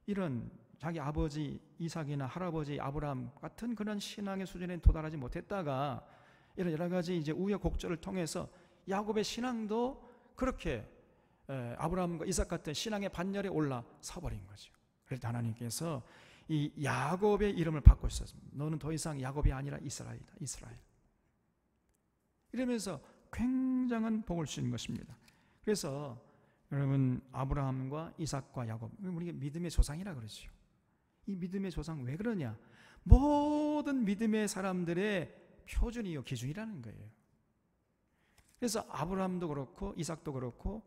이런 자기 아버지 이삭이나 할아버지 아브라함 같은 그런 신앙의 수준에 도달하지 못했다가 이런 여러 가지 이제 우여곡절을 통해서 야곱의 신앙도 그렇게 아브라함과 이삭 같은 신앙의 반열에 올라서 버린 거죠. 그래서 하나님께서 이 야곱의 이름을 바꿔 주셨습니다. 너는 더 이상 야곱이 아니라 이스라엘이다. 이스라엘. 이러면서 굉장한 복을 주신 것입니다. 그래서 여러분 아브라함과 이삭과 야곱, 우리가 믿음의 조상이라 그러죠. 이 믿음의 조상 왜 그러냐? 모든 믿음의 사람들의 표준이요 기준이라는 거예요. 그래서 아브라함도 그렇고 이삭도 그렇고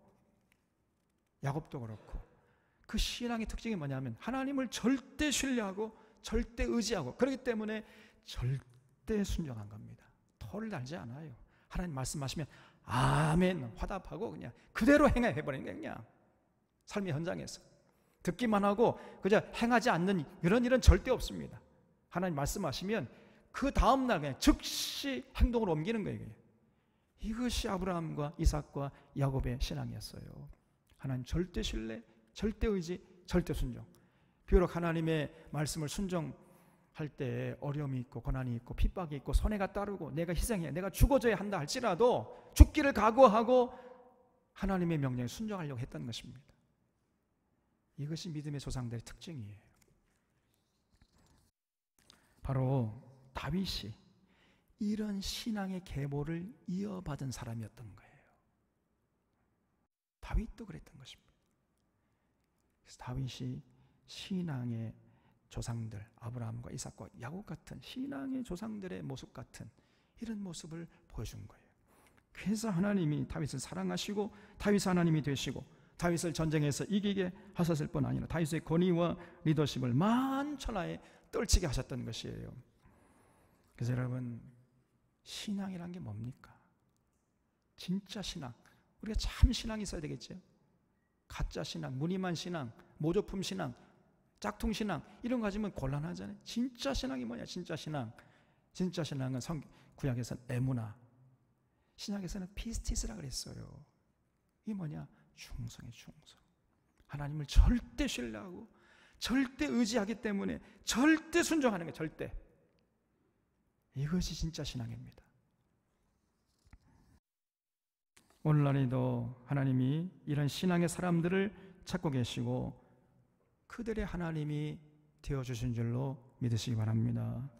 야곱도 그렇고 그 신앙의 특징이 뭐냐면 하나님을 절대 신뢰하고 절대 의지하고 그렇기 때문에 절대 순종한 겁니다. 토를 달지 않아요. 하나님 말씀하시면 아멘 화답하고 그냥 그대로 행해버리는 거예요. 그냥 삶의 현장에서 듣기만 하고 그저 행하지 않는 이런 일은 절대 없습니다. 하나님 말씀하시면 그 다음날 그냥 즉시 행동으로 옮기는 거예요. 이것이 아브라함과 이삭과 야곱의 신앙이었어요. 하나님 절대 신뢰, 절대 의지, 절대 순종. 비록 하나님의 말씀을 순종할 때 어려움이 있고 고난이 있고 핍박이 있고 손해가 따르고 내가 희생해야 내가 죽어져야 한다 할지라도 죽기를 각오하고 하나님의 명령에 순종하려고 했던 것입니다. 이것이 믿음의 조상들의 특징이에요. 바로 다윗이 이런 신앙의 계보를 이어받은 사람이었던 거예요. 다윗도 그랬던 것입니다. 그래서 다윗이 신앙의 조상들 아브라함과 이삭과 야곱 같은 신앙의 조상들의 모습 같은 이런 모습을 보여준 거예요. 그래서 하나님이 다윗을 사랑하시고 다윗이 하나님이 되시고 다윗을 전쟁에서 이기게 하셨을 뿐 아니라 다윗의 권위와 리더십을 만천하에 떨치게 하셨던 것이에요. 그래서 여러분 신앙이란 게 뭡니까? 진짜 신앙. 우리가 참 신앙이 있어야 되겠죠. 가짜 신앙, 무늬만 신앙, 모조품 신앙, 짝퉁 신앙 이런 거 가지면 곤란하잖아요. 진짜 신앙이 뭐냐? 진짜 신앙. 진짜 신앙은 구약에서는 에무나, 신약에서는 피스티스라 그랬어요. 이게 뭐냐? 충성이에요. 충성. 하나님을 절대 신뢰하고 절대 의지하기 때문에 절대 순종하는 거예요. 절대. 이것이 진짜 신앙입니다. 오늘날에도 하나님이 이런 신앙의 사람들을 찾고 계시고 그들의 하나님이 되어주신 줄로 믿으시기 바랍니다.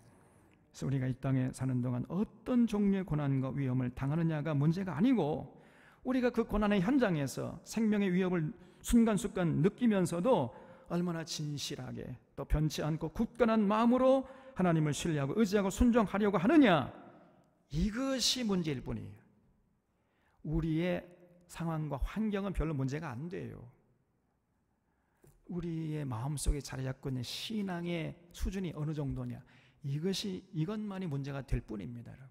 그래서 우리가 이 땅에 사는 동안 어떤 종류의 고난과 위험을 당하느냐가 문제가 아니고 우리가 그 고난의 현장에서 생명의 위협을 순간순간 느끼면서도 얼마나 진실하게 또 변치 않고 굳건한 마음으로 하나님을 신뢰하고 의지하고 순종하려고 하느냐, 이것이 문제일 뿐이에요. 우리의 상황과 환경은 별로 문제가 안 돼요. 우리의 마음속에 자리 잡고 있는 신앙의 수준이 어느 정도냐, 이것만이 문제가 될 뿐입니다. 여러분,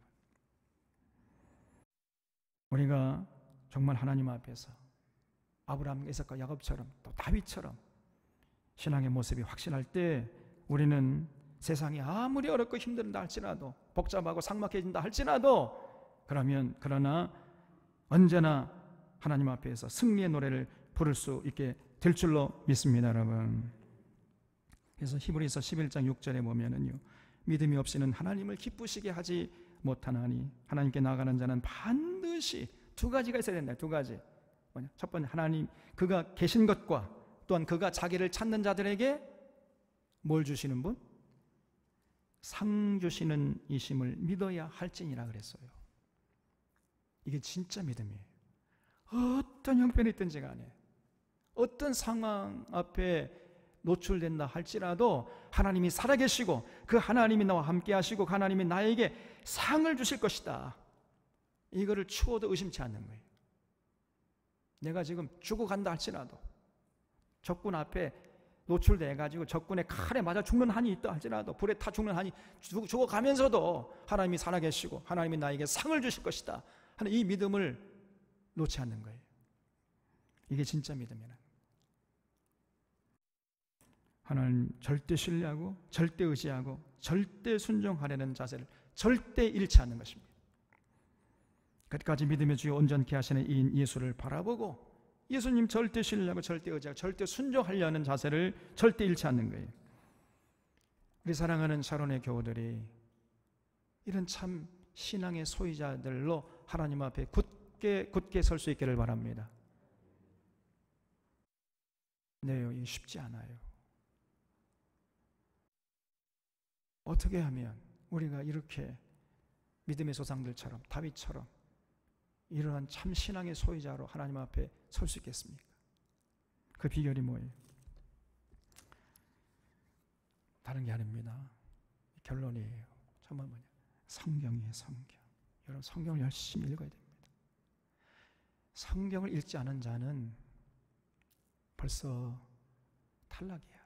우리가 정말 하나님 앞에서 아브라함, 이삭과 야곱처럼 또 다윗처럼 신앙의 모습이 확신할 때 우리는 세상이 아무리 어렵고 힘든다 할지라도, 복잡하고 삭막해진다 할지라도, 그러나 언제나 하나님 앞에서 승리의 노래를 부를 수 있게 될 줄로 믿습니다, 여러분. 그래서 히브리서 11장 6절에 보면은요, 믿음이 없이는 하나님을 기쁘시게 하지 못하나니 하나님께 나아가는 자는 반드시 두 가지가 있어야 된다. 두 가지. 첫 번째, 하나님 그가 계신 것과 또한 그가 자기를 찾는 자들에게 뭘 주시는 분? 상 주시는 이심을 믿어야 할지니라 그랬어요. 이게 진짜 믿음이에요. 어떤 형편이 있든지 간에, 어떤 상황 앞에 노출된다 할지라도 하나님이 살아계시고 그 하나님이 나와 함께 하시고 그 하나님이 나에게 상을 주실 것이다, 이거를 추호도 의심치 않는 거예요. 내가 지금 죽어간다 할지라도, 적군 앞에 노출돼가지고 적군의 칼에 맞아 죽는 한이 있다 할지라도, 불에 타 죽는 한이 죽어가면서도 하나님이 살아계시고 하나님이 나에게 상을 주실 것이다 하는 이 믿음을 놓지 않는 거예요. 이게 진짜 믿음이라. 하나님 절대 신뢰하고 절대 의지하고 절대 순종하려는 자세를 절대 잃지 않는 것입니다. 끝까지 믿음의 주여 온전케 하시는 이인 예수를 바라보고 예수님 절대 신뢰하고 절대 의지하고 절대 순종하려는 자세를 절대 잃지 않는 거예요. 우리 사랑하는 샤론의 교우들이 이런 참 신앙의 소유자들로 하나님 앞에 굳게 설 수 있기를 바랍니다. 네, 이게 쉽지 않아요. 어떻게 하면 우리가 이렇게 믿음의 조상들처럼, 다윗처럼 이러한 참 신앙의 소유자로 하나님 앞에 설 수 있겠습니까? 그 비결이 뭐예요? 다른 게 아닙니다. 결론이에요. 정말 뭐냐? 성경이에요, 성경. 여러분, 성경을 열심히 읽어야 됩니다. 성경을 읽지 않은 자는 벌써 탈락이야.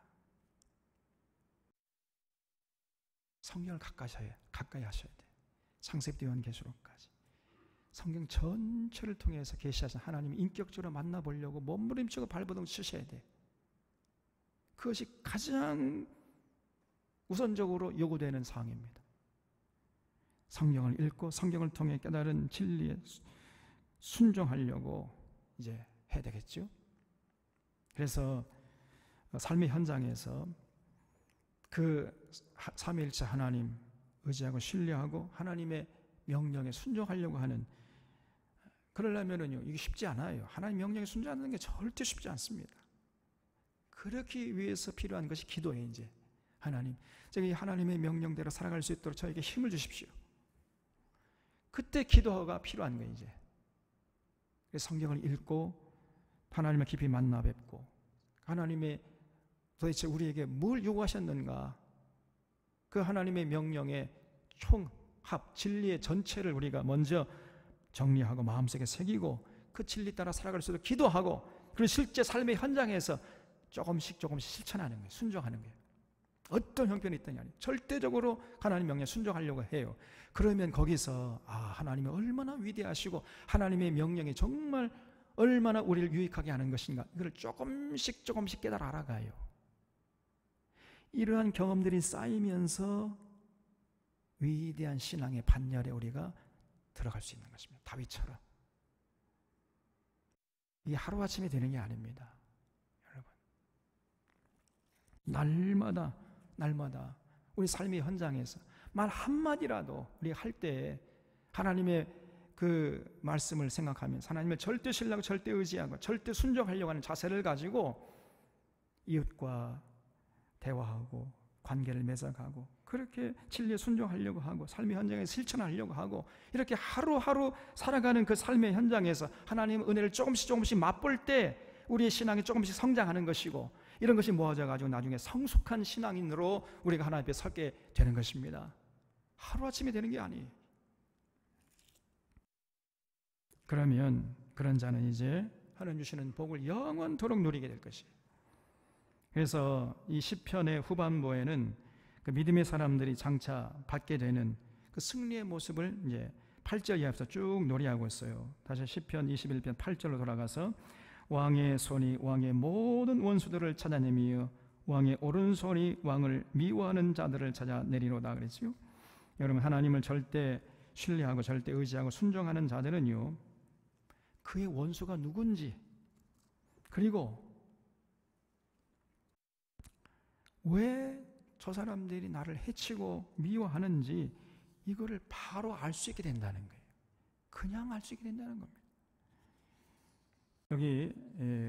성경을 가까이 하셔야 돼. 창세기부터 요한계시록까지 성경 전체를 통해서 계시하신 하나님을 인격적으로 만나보려고 몸부림치고 발버둥 치셔야 돼. 그것이 가장 우선적으로 요구되는 사항입니다. 성경을 읽고 성경을 통해 깨달은 진리에 순종하려고 이제 해야 되겠죠. 그래서 삶의 현장에서 그 삼위일체 하나님 의지하고 신뢰하고 하나님의 명령에 순종하려고 하는, 그러려면은요, 이게 쉽지 않아요. 하나님 명령에 순종하는 게 절대 쉽지 않습니다. 그렇기 위해서 필요한 것이 기도예요. 이제 하나님, 저기 하나님의 명령대로 살아갈 수 있도록 저에게 힘을 주십시오. 그때 기도가 필요한 거예요. 이제 성경을 읽고 하나님을 깊이 만나 뵙고 하나님의 도대체 우리에게 뭘 요구하셨는가, 그 하나님의 명령의 총합 진리의 전체를 우리가 먼저 정리하고 마음속에 새기고 그 진리 따라 살아갈 수 있도록 기도하고, 그리고 실제 삶의 현장에서 조금씩 실천하는 거예요. 순종하는 거예요. 어떤 형편이 있더니 절대적으로 하나님 명령에 순종하려고 해요. 그러면 거기서 하나님이 얼마나 위대하시고 하나님의 명령이 정말 얼마나 우리를 유익하게 하는 것인가, 이걸 조금씩 깨달아 알아가요. 이러한 경험들이 쌓이면서 위대한 신앙의 반열에 우리가 들어갈 수 있는 것입니다. 다윗처럼. 이게 하루아침에 되는 게 아닙니다. 여러분, 날마다 우리 삶의 현장에서 말 한마디라도 우리가 할 때 하나님의 그 말씀을 생각하면서 하나님을 절대 신뢰하고 절대 의지하고 절대 순종하려고 하는 자세를 가지고 이웃과 대화하고 관계를 맺어가고 그렇게 진리에 순종하려고 하고 삶의 현장에 실천하려고 하고 이렇게 하루하루 살아가는 그 삶의 현장에서 하나님의 은혜를 조금씩 맛볼 때 우리의 신앙이 조금씩 성장하는 것이고, 이런 것이 모아져가지고 나중에 성숙한 신앙인으로 우리가 하나님 앞에 서게 되는 것입니다. 하루아침에 되는 게 아니에요. 그러면 그런 자는 이제 하나님 주시는 복을 영원토록 누리게 될 것이에요. 그래서 이 시편의 후반부에는 그 믿음의 사람들이 장차 받게 되는 그 승리의 모습을 이제 8절 이하부터 쭉 노래하고 있어요. 다시 시편 21편 8절로 돌아가서 왕의 손이 왕의 모든 원수들을 찾아내며 왕의 오른손이 왕을 미워하는 자들을 찾아 내리로다 그랬지요. 여러분, 하나님을 절대 신뢰하고 절대 의지하고 순종하는 자들은요, 그의 원수가 누군지, 그리고 왜 저 사람들이 나를 해치고 미워하는지 이거를 바로 알 수 있게 된다는 거예요. 그냥 알 수 있게 된다는 겁니다. 여기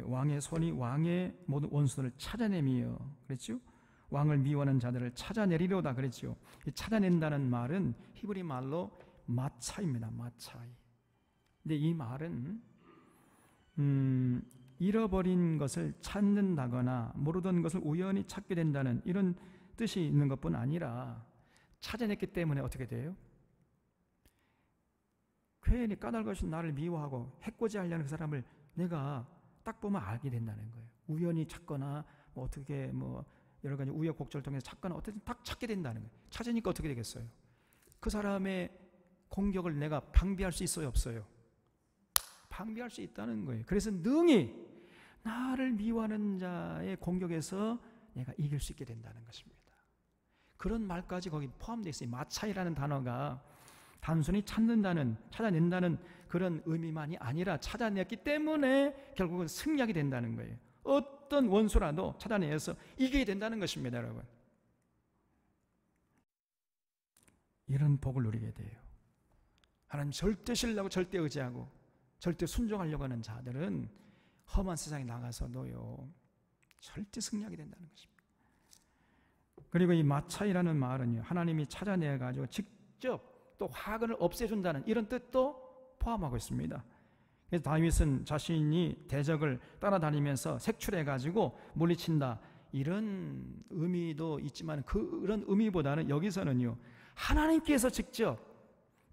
왕의 손이 왕의 모든 원수들을 찾아내며 그랬죠. 왕을 미워하는 자들을 찾아내리로다 그랬죠. 이 찾아낸다는 말은 히브리 말로 마차입니다. 마차이. 근데 이 말은 잃어버린 것을 찾는다거나 모르던 것을 우연히 찾게 된다는 이런 뜻이 있는 것뿐 아니라, 찾아냈기 때문에 어떻게 돼요? 괜히 까닭없이 나를 미워하고 해코지하려는 그 사람을 내가 딱 보면 알게 된다는 거예요. 우연히 찾거나 뭐 어떻게 뭐 여러 가지 우여곡절을 통해서 찾거나 어떻게 딱 찾게 된다는 거예요. 찾으니까 어떻게 되겠어요? 그 사람의 공격을 내가 방비할 수 있어요, 없어요? 방비할 수 있다는 거예요. 그래서 능히 나를 미워하는 자의 공격에서 내가 이길 수 있게 된다는 것입니다. 그런 말까지 거기 포함되어 있어요. 마차이라는 단어가 단순히 찾는다는, 찾아낸다는 그런 의미만이 아니라 찾아냈기 때문에 결국은 승리하게 된다는 거예요. 어떤 원수라도 찾아내서 이기게 된다는 것입니다, 여러분. 이런 복을 누리게 돼요. 하나님 절대 신뢰하고 절대 의지하고 절대 순종하려고 하는 자들은 험한 세상에 나가서도요, 절대 승리하게 된다는 것입니다. 그리고 이 마차이라는 말은요, 하나님이 찾아내가지고 직접 또 화근을 없애준다는 이런 뜻도 포함하고 있습니다. 그래서 다윗은 자신이 대적을 따라다니면서 색출해가지고 물리친다, 이런 의미도 있지만 그런 의미보다는 여기서는요, 하나님께서 직접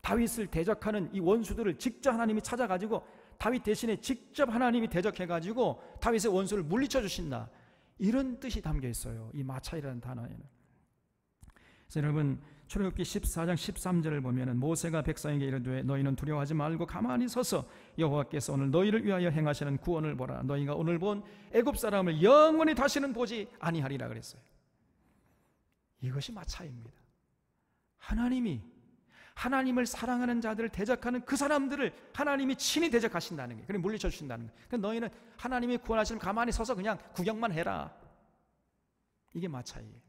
다윗을 대적하는 이 원수들을 직접 하나님이 찾아가지고 다윗 대신에 직접 하나님이 대적해가지고 다윗의 원수를 물리쳐 주신다, 이런 뜻이 담겨 있어요, 이 마차이라는 단어에는. 그래서 여러분, 출애굽기 14장 13절을 보면은 모세가 백성에게 이르되 너희는 두려워하지 말고 가만히 서서 여호와께서 오늘 너희를 위하여 행하시는 구원을 보라. 너희가 오늘 본 애굽 사람을 영원히 다시는 보지 아니하리라 그랬어요. 이것이 마차입니다. 하나님을 사랑하는 자들을 대적하는 그 사람들을 하나님이 친히 대적하신다는 거예요. 그리고 물리쳐 주신다는 거예요. 그러니까 너희는 하나님이 구원하시면 가만히 서서 그냥 구경만 해라. 이게 마차이에요.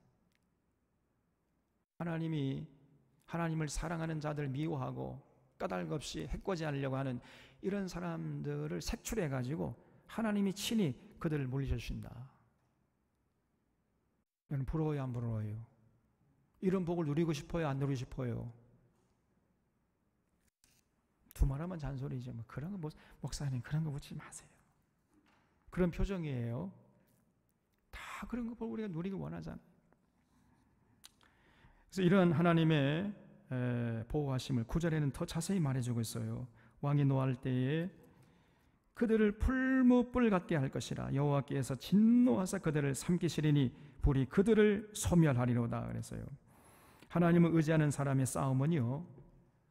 하나님을 사랑하는 자들 미워하고 까닭없이 해코지하려고 하는 이런 사람들을 색출해가지고 하나님이 친히 그들을 물리쳐 주신다. 여러분, 부러워요, 안 부러워요? 이런 복을 누리고 싶어요, 안 누리고 싶어요? 두말하면 잔소리죠. 뭐 그런 거 목사님 그런 거 묻지 마세요. 그런 표정이에요. 다 그런 거 우리가 누리기 원하잖아요. 그래서 이런 하나님의 보호하심을 9절에는 더 자세히 말해주고 있어요. 왕이 노할 때에 그들을 풀무불 같게 할 것이라. 여호와께서 진노하사 그들을 삼키시리니 불이 그들을 소멸하리로다 그랬어요. 하나님을 의지하는 사람의 싸움은요,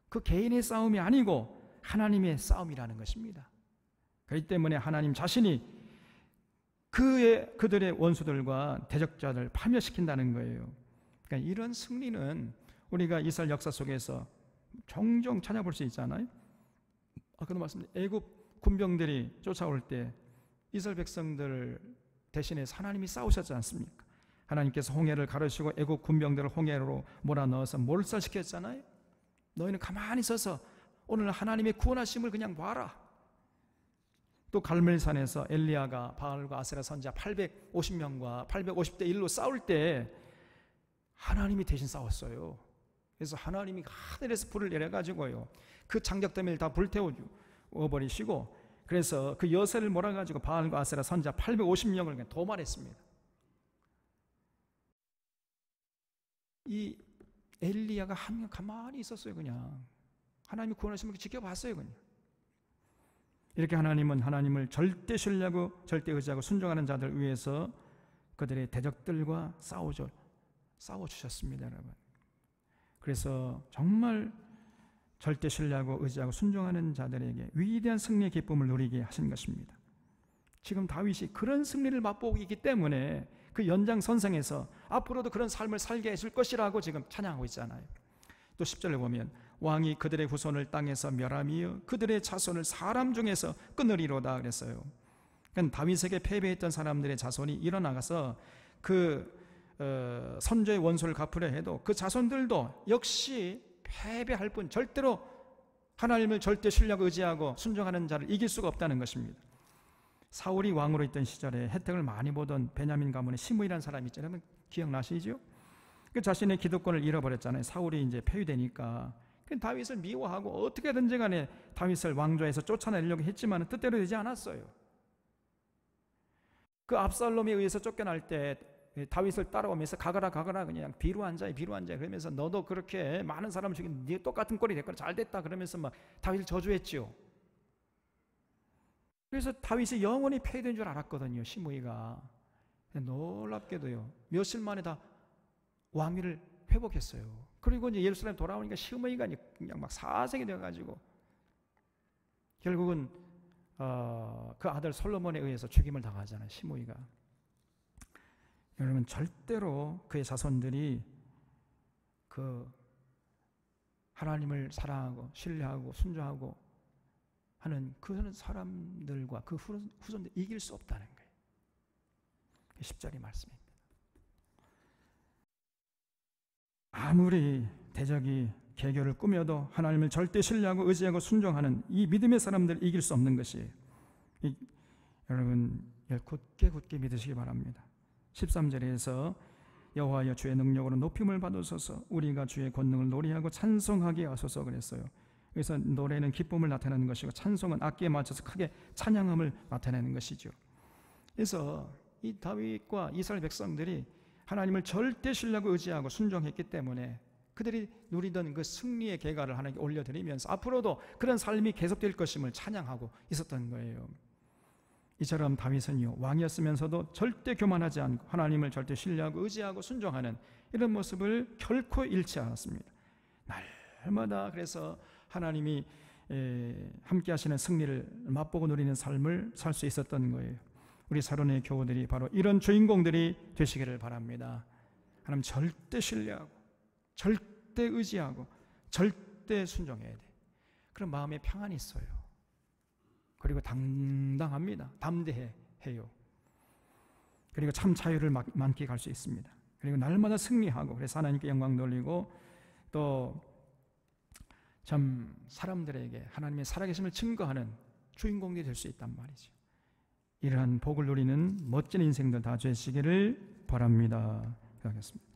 그 개인의 싸움이 아니고 하나님의 싸움이라는 것입니다. 그렇기 때문에 하나님 자신이 그들의 원수들과 대적자들을 파멸시킨다는 거예요. 그러니까 이런 승리는 우리가 이스라엘 역사 속에서 종종 찾아볼 수 있잖아요. 아까도 말씀드린 애굽 군병들이 쫓아올 때 이스라엘 백성들 대신해서 하나님이 싸우셨지 않습니까? 하나님께서 홍해를 가르시고 애굽 군병들을 홍해로 몰아넣어서 몰살시켰잖아요. 너희는 가만히 서서 오늘 하나님의 구원하심을 그냥 봐라. 또 갈멜산에서 엘리야가 바알과 아세라 선지자 850명과 850대 1로 싸울 때 하나님이 대신 싸웠어요. 그래서 하나님이 하늘에서 불을 내려가지고요, 그 장작더미를 다 불태워버리시고, 그래서 그 여세를 몰아가지고 바알과 아세라 선지자 850명을 그냥 도말했습니다. 이 엘리야가 가만히 있었어요. 그냥 하나님이 구원하시면 지켜봤어요. 그냥 이렇게 하나님은 하나님을 절대 신뢰하고 절대 의지하고 순종하는 자들 위해서 그들의 대적들과 싸워주셨습니다, 여러분. 그래서 정말 절대 신뢰하고 의지하고 순종하는 자들에게 위대한 승리의 기쁨을 누리게 하신 것입니다. 지금 다윗이 그런 승리를 맛보고 있기 때문에 그 그 연장선상에서 앞으로도 그런 삶을 살게 해줄 것이라고 지금 찬양하고 있잖아요. 또 10절에 보면 왕이 그들의 후손을 땅에서 멸하며 그들의 자손을 사람 중에서 끊으리로다 그랬어요. 그러니까 다윗에게 패배했던 사람들의 자손이 일어나가서 그 선조의 원수를 갚으려 해도 그 자손들도 역시 패배할 뿐 절대로 하나님을 절대 신뢰하고 의지하고 순종하는 자를 이길 수가 없다는 것입니다. 사울이 왕으로 있던 시절에 혜택을 많이 보던 베냐민 가문의 시므이라는 사람이 있잖아요. 기억나시죠? 그 자신의 기득권을 잃어버렸잖아요. 사울이 이제 폐위되니까 다윗을 미워하고 어떻게든지 간에 다윗을 왕좌에서 쫓아내려고 했지만 뜻대로 되지 않았어요. 그 압살롬에 의해서 쫓겨날 때 다윗을 따라오면서 가거라 그냥 비루한 자야 그러면서 너도 그렇게 많은 사람 중에 네 똑같은 꼴이 됐거나 잘 됐다 그러면서 막 다윗을 저주했죠. 그래서 다윗이 영원히 폐위된 줄 알았거든요. 시므이가. 놀랍게도요, 며칠 만에 다 왕위를 회복했어요. 그리고 이제 예루살렘 돌아오니까 시므이가 그냥 막 사색이 되어가지고 결국은 그 아들 솔로몬에 의해서 죽임을 당하잖아요. 시므이가. 여러분, 절대로 그의 자손들이 그 하나님을 사랑하고 신뢰하고 순종하고 하는 그 사람들과 그 후손들 이길 수 없다는 거예요. 10절의 말씀입니다. 아무리 대적이 개교를 꾸며도 하나님을 절대 신뢰하고 의지하고 순종하는 이 믿음의 사람들을 이길 수 없는 것이에요. 여러분, 굳게 믿으시기 바랍니다. 13절에서 여호와여 주의 능력으로 높임을 받으소서, 우리가 주의 권능을 노래하고 찬송하게 하소서 그랬어요. 그래서 노래는 기쁨을 나타내는 것이고 찬송은 악기에 맞춰서 크게 찬양함을 나타내는 것이죠. 그래서 이 다윗과 이스라엘 백성들이 하나님을 절대 신뢰하고 의지하고 순종했기 때문에 그들이 누리던 그 승리의 계가를 하나님께 올려드리면서 앞으로도 그런 삶이 계속될 것임을 찬양하고 있었던 거예요. 이처럼 다윗은요, 왕이었으면서도 절대 교만하지 않고 하나님을 절대 신뢰하고 의지하고 순종하는 이런 모습을 결코 잃지 않았습니다. 날마다 그래서 하나님이 함께 하시는 승리를 맛보고 누리는 삶을 살 수 있었던 거예요. 우리 사론의 교우들이 바로 이런 주인공들이 되시기를 바랍니다. 하나님 절대 신뢰하고 절대 의지하고 절대 순종해야 돼. 그런 마음에 평안이 있어요. 그리고 당당합니다. 담대해요. 그리고 참 자유를 만끽할 수 있습니다. 그리고 날마다 승리하고 그래서 하나님께 영광 돌리고 또 참 사람들에게 하나님의 살아계심을 증거하는 주인공이 될 수 있단 말이죠. 이러한 복을 누리는 멋진 인생들 다 되시기를 바랍니다. 기도하겠습니다.